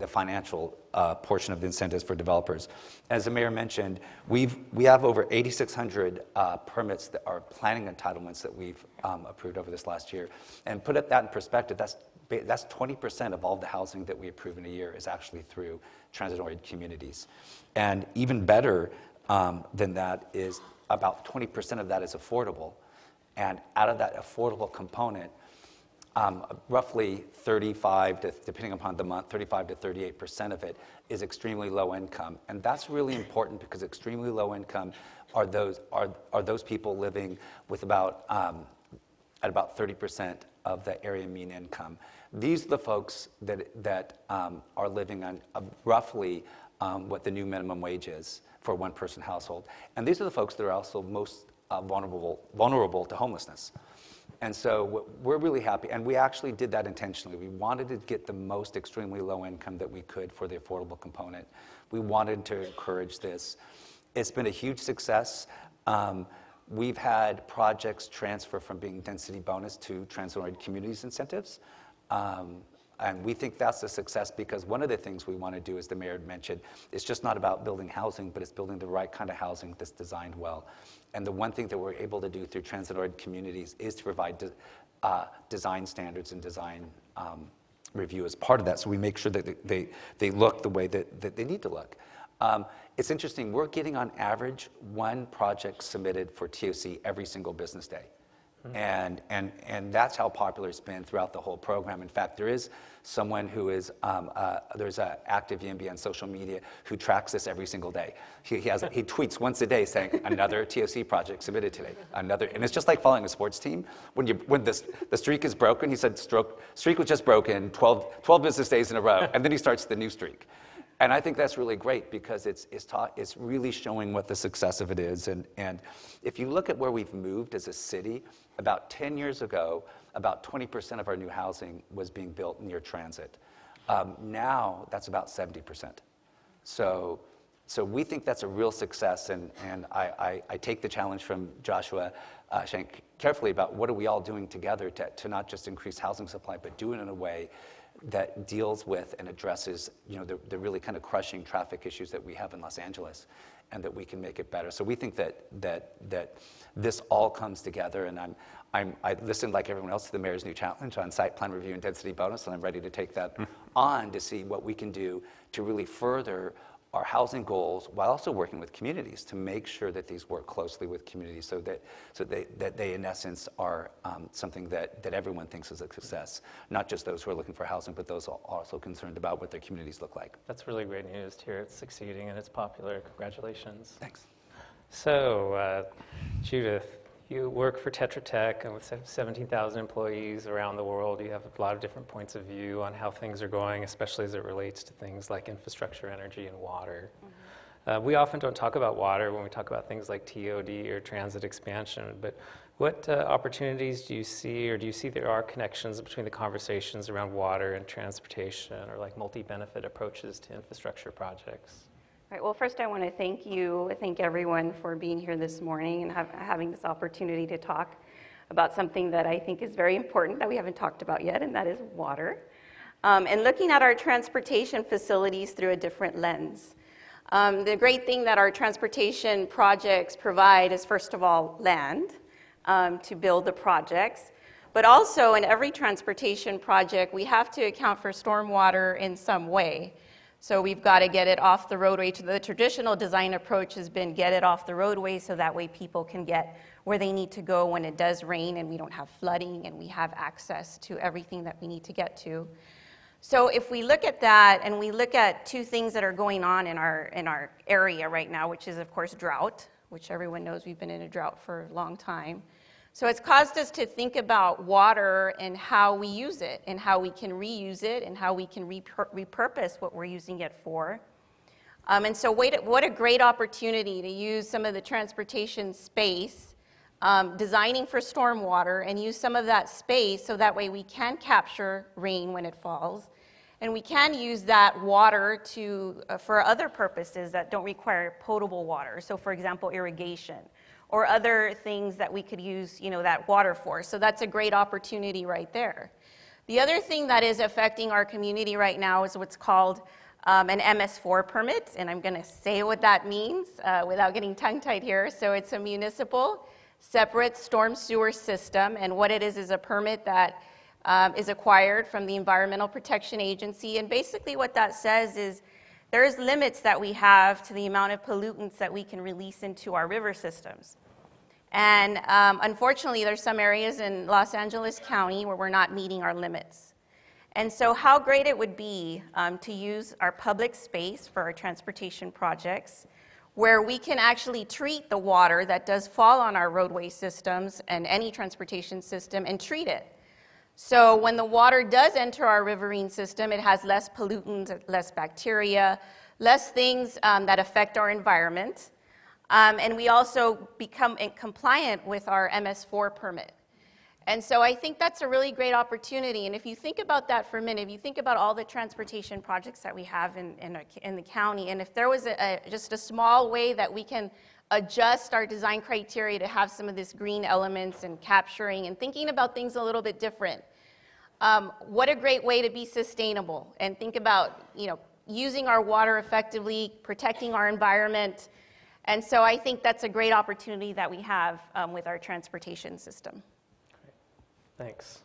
financial portion of the incentives for developers. As the mayor mentioned, we have over 8,600 permits that are planning entitlements that we've approved over this last year. And put that in perspective, that's 20% of all the housing that we approve in a year is actually through transit-oriented communities. And even better than that is about 20% of that is affordable. And out of that affordable component, roughly 35 to, depending upon the month, 35 to 38% of it is extremely low income. And that's really important because extremely low income are those people living with at about 30% of the area mean income. These are the folks that are living on roughly what the new minimum wage is for a one-person household. And these are the folks that are also most vulnerable to homelessness. And so we're really happy, and we actually did that intentionally. We wanted to get the most extremely low income that we could for the affordable component. We wanted to encourage this. It's been a huge success. We've had projects transfer from being density bonus to transit-oriented communities incentives. And we think that's a success because one of the things we want to do, as the mayor mentioned, is just not about building housing, but it's building the right kind of housing that's designed well. And the one thing that we're able to do through transit-oriented communities is to provide design standards and design review as part of that. So we make sure that they look the way that they need to look. It's interesting, we're getting on average one project submitted for TOC every single business day. And that's how popular it's been throughout the whole program. In fact, there is someone who is, there's an active YIMBY on social media who tracks this every single day. He tweets once a day saying, another TOC project submitted today, another, and it's just like following a sports team. When the streak is broken, he said, streak was just broken, 12 business days in a row, and then he starts the new streak. And I think that's really great because it's really showing what the success of it is. And if you look at where we've moved as a city, about 10 years ago, about 20% of our new housing was being built near transit. Now, that's about 70%. So we think that's a real success, and I take the challenge from Joshua Shank carefully about what are we all doing together to not just increase housing supply, but do it in a way that deals with and addresses, the really kind of crushing traffic issues that we have in Los Angeles, and that we can make it better. So we think that this all comes together, and I listened like everyone else to the mayor's new challenge on site plan review and density bonus, and I'm ready to take that on to see what we can do to really further our housing goals while also working with communities to make sure that these work closely with communities so that they in essence are something that everyone thinks is a success, not just those who are looking for housing, but those who are also concerned about what their communities look like. That's really great news to hear it's succeeding and it's popular. Congratulations. Thanks. So, Judith, you work for Tetra Tech, and with 17,000 employees around the world, you have a lot of different points of view on how things are going, especially as it relates to things like infrastructure, energy, and water. Mm-hmm. We often don't talk about water when we talk about things like TOD or transit expansion, but what opportunities do you see, or do you see there are connections between the conversations around water and transportation, or like multi-benefit approaches to infrastructure projects? Right, well, first I want to thank everyone for being here this morning and having this opportunity to talk about something that I think is very important that we haven't talked about yet, and that is water. And looking at our transportation facilities through a different lens. The great thing that our transportation projects provide is, first of all, land to build the projects. But also, in every transportation project, we have to account for stormwater in some way. So we've got to get it off the roadway. The traditional design approach has been get it off the roadway so that way people can get where they need to go when it does rain and we don't have flooding and we have access to everything that we need to get to. So if we look at that and we look at two things that are going on in our area right now, which is, of course, drought, which everyone knows we've been in a drought for a long time. So it's caused us to think about water and how we use it and how we can reuse it and how we can repurpose what we're using it for. And so what a great opportunity to use some of the transportation space, designing for stormwater, and use some of that space so that way we can capture rain when it falls. And we can use that water for other purposes that don't require potable water. So for example, irrigation or other things that we could use that water for. So that's a great opportunity right there. The other thing that is affecting our community right now is what's called an MS4 permit, and I'm going to say what that means without getting tongue-tied here. So it's a municipal separate storm sewer system, and what it is a permit that is acquired from the Environmental Protection Agency, and basically what that says is there's limits that we have to the amount of pollutants that we can release into our river systems. And unfortunately, there's some areas in Los Angeles County where we're not meeting our limits. And so how great it would be to use our public space for our transportation projects, where we can actually treat the water that does fall on our roadway systems and any transportation system and treat it. So when the water does enter our riverine system, it has less pollutants, less bacteria, less things that affect our environment. And we also become compliant with our MS4 permit. And so I think that's a really great opportunity. And if you think about that for a minute, if you think about all the transportation projects that we have in the county, and if there was just a small way that we can adjust our design criteria to have some of this green elements and capturing and thinking about things a little bit different, what a great way to be sustainable and think about using our water effectively, protecting our environment. And so I think that's a great opportunity that we have with our transportation system. Thanks.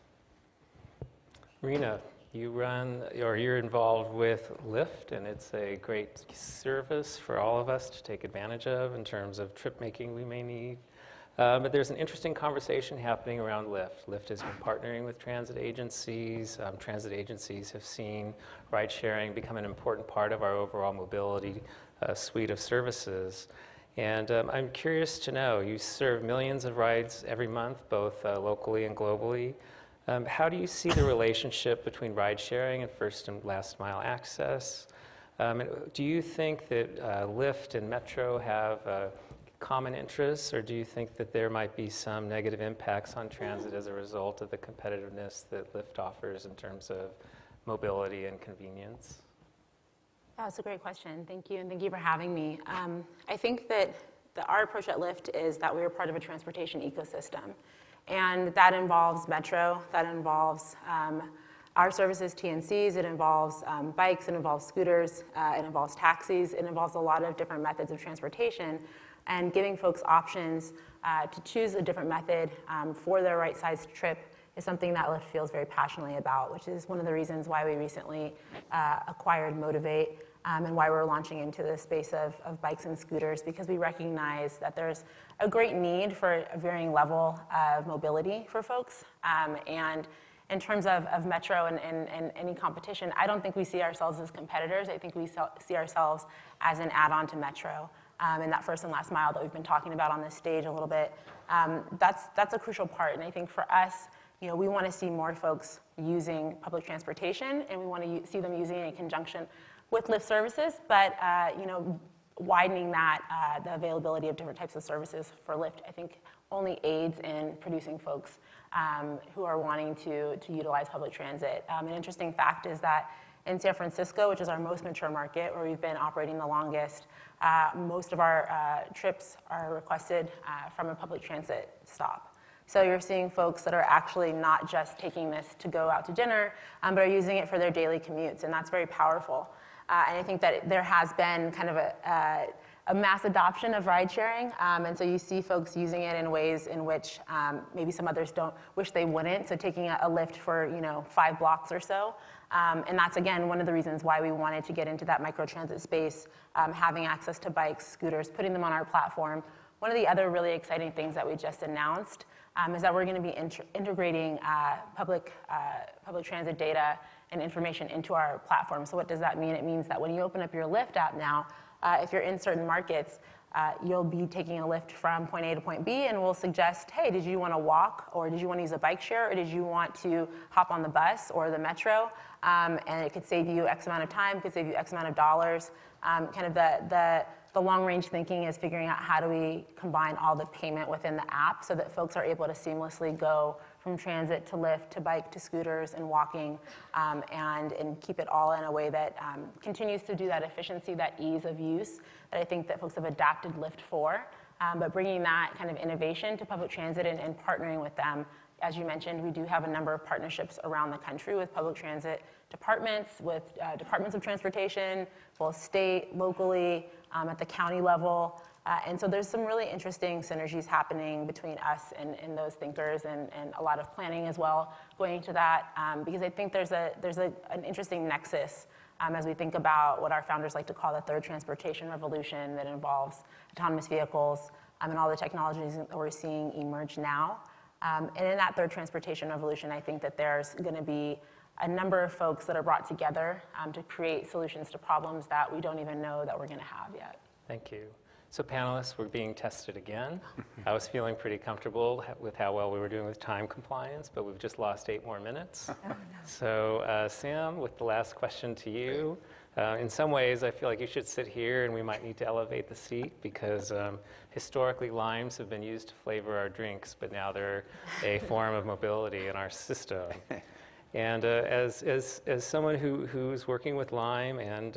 Rena, you're involved with Lyft, and it's a great service for all of us to take advantage of in terms of trip making we may need. But there's an interesting conversation happening around Lyft. Lyft has been partnering with transit agencies. Transit agencies have seen ride sharing become an important part of our overall mobility suite of services. And I'm curious to know, you serve millions of rides every month, both locally and globally. How do you see the relationship between ride sharing and first and last mile access? Do you think that Lyft and Metro have common interests, or do you think that there might be some negative impacts on transit as a result of the competitiveness that Lyft offers in terms of mobility and convenience? That's a great question. Thank you, and thank you for having me. I think that our approach at Lyft is that we are part of a transportation ecosystem, and that involves Metro, that involves our services, TNCs, it involves bikes, it involves scooters, it involves taxis, it involves a lot of different methods of transportation, and giving folks options to choose a different method for their right-sized trip is something that Lyft feels very passionately about, which is one of the reasons why we recently acquired Motivate and why we're launching into the space of bikes and scooters, because we recognize that there's a great need for a varying level of mobility for folks. And in terms of Metro and any competition, I don't think we see ourselves as competitors. I think we see ourselves as an add-on to Metro. And that first and last mile that we've been talking about on this stage a little bit, that's a crucial part. And I think for us, we want to see more folks using public transportation, and we want to see them using it in conjunction with Lyft services, but widening that, the availability of different types of services for Lyft, I think only aids in producing folks who are wanting to utilize public transit. An interesting fact is that in San Francisco, which is our most mature market, where we've been operating the longest, most of our trips are requested from a public transit stop. So you're seeing folks that are actually not just taking this to go out to dinner, but are using it for their daily commutes, and that's very powerful. And I think that there has been kind of a mass adoption of ride sharing, and so you see folks using it in ways in which maybe some others wish they wouldn't, so taking a Lyft for 5 blocks or so. And that's, again, one of the reasons why we wanted to get into that microtransit space, having access to bikes, scooters, putting them on our platform. One of the other really exciting things that we just announced is that we're going to be integrating public transit data and information into our platform. So what does that mean? It means that when you open up your Lyft app now, if you're in certain markets, you'll be taking a Lyft from point A to point B, and we'll suggest, hey, did you want to walk, or did you want to use a bike share, or did you want to hop on the bus or the metro? And it could save you X amount of time, could save you X amount of dollars. Kind of the long-range thinking is figuring out how do we combine all the payment within the app so that folks are able to seamlessly go from transit to Lyft to bike to scooters and walking, and keep it all in a way that continues to do that efficiency, that ease of use that I think that folks have adapted Lyft for. But bringing that kind of innovation to public transit and partnering with them. As you mentioned, we do have a number of partnerships around the country with public transit departments, with departments of transportation, both state, locally, at the county level. And so there's some really interesting synergies happening between us and those thinkers, and a lot of planning as well going into that, because I think there's an interesting nexus as we think about what our founders like to call the third transportation revolution that involves autonomous vehicles and all the technologies that we're seeing emerge now. And in that third transportation revolution, I think that there's going to be a number of folks that are brought together to create solutions to problems that we don't even know that we're going to have yet. Thank you. So panelists, we're being tested again. I was feeling pretty comfortable with how well we were doing with time compliance, but we've just lost 8 more minutes. Oh, no. So Sam, with the last question to you. In some ways, I feel like you should sit here, and we might need to elevate the seat because historically limes have been used to flavor our drinks, but now they're a form of mobility in our system. And as someone who's working with Lime and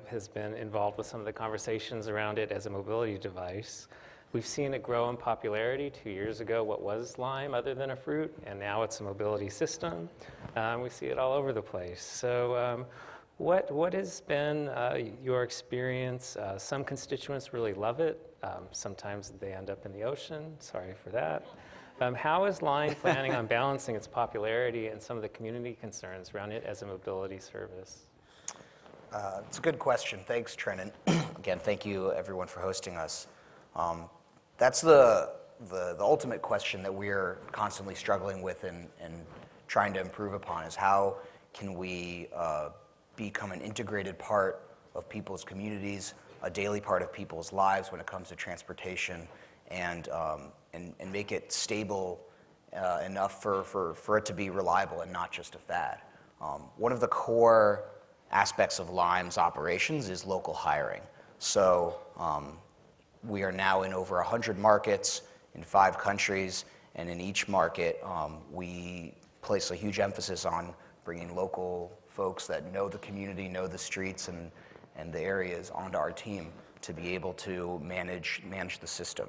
has been involved with some of the conversations around it as a mobility device, we've seen it grow in popularity. 2 years ago, what was Lime other than a fruit? And now it's a mobility system. We see it all over the place. So what has been your experience? Some constituents really love it. Sometimes they end up in the ocean. Sorry for that. How is Lime planning on balancing its popularity and some of the community concerns around it as a mobility service? It's a good question. Thanks, Trent. And again, thank you, everyone, for hosting us. That's the ultimate question that we're constantly struggling with and trying to improve upon is how can we become an integrated part of people's communities, a daily part of people's lives when it comes to transportation, and make it stable enough for it to be reliable and not just a fad. One of the core aspects of Lime's operations is local hiring. So we are now in over 100 markets in 5 countries, and in each market we place a huge emphasis on bringing local folks that know the community, know the streets and the areas onto our team to be able to manage the system.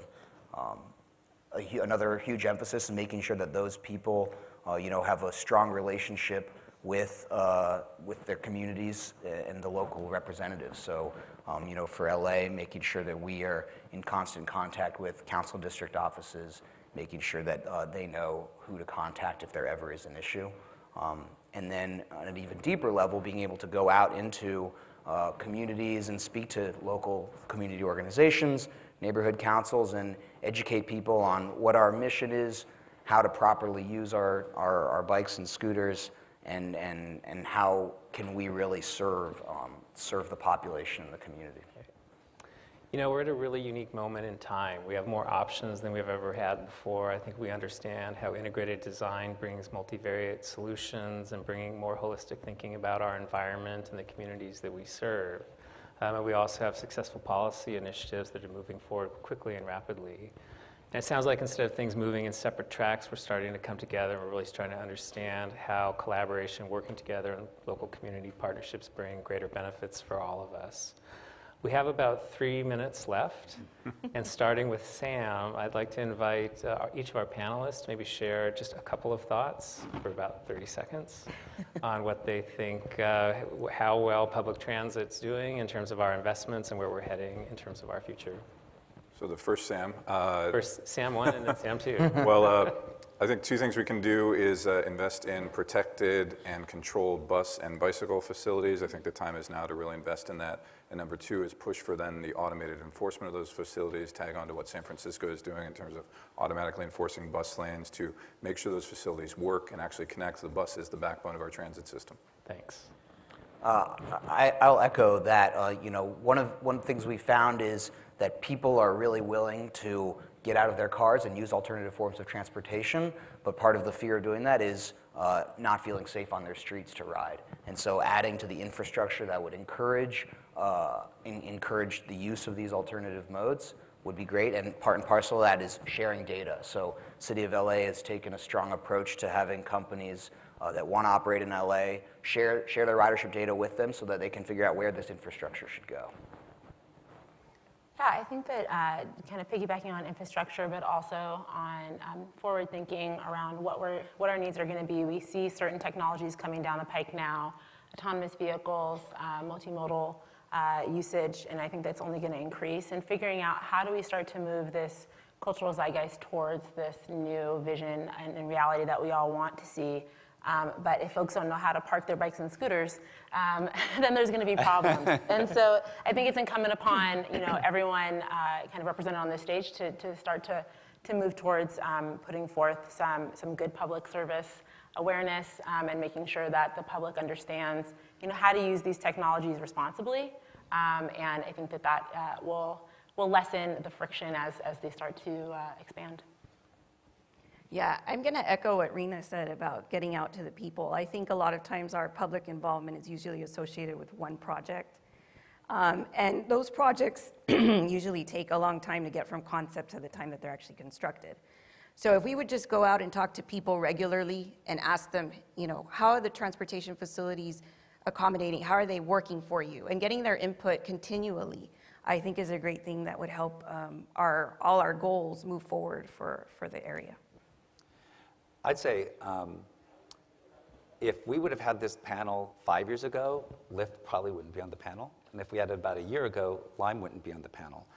Another huge emphasis is making sure that those people, have a strong relationship with their communities and the local representatives. So, for LA, making sure that we are in constant contact with council district offices, making sure that they know who to contact if there ever is an issue. And then on an even deeper level, being able to go out into communities and speak to local community organizations, neighborhood councils, and educate people on what our mission is, how to properly use our bikes and scooters, and how can we really serve the population and the community. We're at a really unique moment in time. We have more options than we've ever had before. I think we understand how integrated design brings multivariate solutions and bringing more holistic thinking about our environment and the communities that we serve. And we also have successful policy initiatives that are moving forward quickly and rapidly. And it sounds like instead of things moving in separate tracks, we're starting to come together and we're really trying to understand how collaboration, working together, and local community partnerships bring greater benefits for all of us. We have about 3 minutes left, and starting with Sam, I'd like to invite each of our panelists to maybe share just a couple of thoughts for about 30 seconds on what they think, how well public transit's doing in terms of our investments and where we're heading in terms of our future. So the first Sam. First Sam 1 and then Sam 2. Well, I think two things we can do is invest in protected and controlled bus and bicycle facilities. I think the time is now to really invest in that. And number two is push for then the automated enforcement of those facilities, tag on to what San Francisco is doing in terms of automatically enforcing bus lanes to make sure those facilities work and actually connect. The bus is the backbone of our transit system. Thanks. I'll echo that. You know, one of the things we found is that people are really willing to get out of their cars and use alternative forms of transportation, but part of the fear of doing that is not feeling safe on their streets to ride. And so adding to the infrastructure that would encourage the use of these alternative modes would be great, and part and parcel of that is sharing data. So City of LA has taken a strong approach to having companies that want to operate in LA share their ridership data with them so that they can figure out where this infrastructure should go. Yeah, I think that kind of piggybacking on infrastructure, but also on forward thinking around what our needs are going to be. We see certain technologies coming down the pike now, autonomous vehicles, multimodal usage, and I think that's only going to increase. And figuring out how do we start to move this cultural zeitgeist towards this new vision and reality that we all want to see. But if folks don't know how to park their bikes and scooters, then there's going to be problems. And so I think it's incumbent upon everyone kind of represented on this stage to start to move towards putting forth some good public service awareness and making sure that the public understands how to use these technologies responsibly. And I think that will lessen the friction as they start to expand. Yeah, I'm going to echo what Rena said about getting out to the people. I think a lot of times our public involvement is usually associated with one project. And those projects usually take a long time to get from concept to the time that they're actually constructed. So if we would just go out and talk to people regularly and ask them, how are the transportation facilities accommodating? How are they working for you? And getting their input continually, I think is a great thing that would help all our goals move forward for the area. I'd say if we would have had this panel 5 years ago, Lyft probably wouldn't be on the panel. And if we had it about a year ago, Lime wouldn't be on the panel.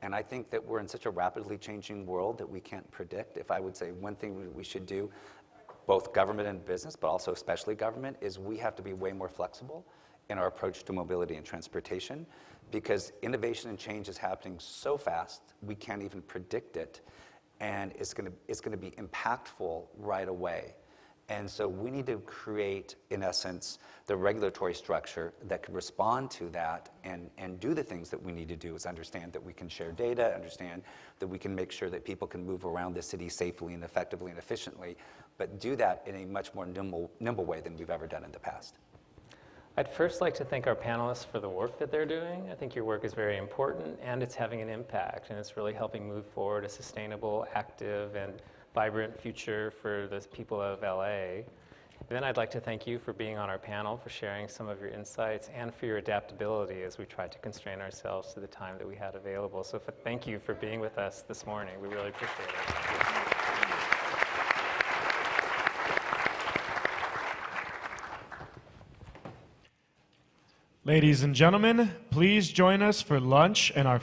And I think that we're in such a rapidly changing world that we can't predict. If I would say one thing we should do, both government and business, but also especially government, is we have to be way more flexible in our approach to mobility and transportation, because innovation and change is happening so fast, we can't even predict it. And it's going to be impactful right away. And so we need to create, in essence, the regulatory structure that can respond to that and do the things that we need to do, is understand that we can share data, understand that we can make sure that people can move around the city safely and effectively and efficiently, but do that in a much more nimble way than we've ever done in the past. I'd first like to thank our panelists for the work that they're doing. I think your work is very important, and it's having an impact, and it's really helping move forward a sustainable, active, and vibrant future for the people of LA. And then I'd like to thank you for being on our panel, for sharing some of your insights, and for your adaptability as we tried to constrain ourselves to the time that we had available. So thank you for being with us this morning. We really appreciate it. Ladies and gentlemen, please join us for lunch and our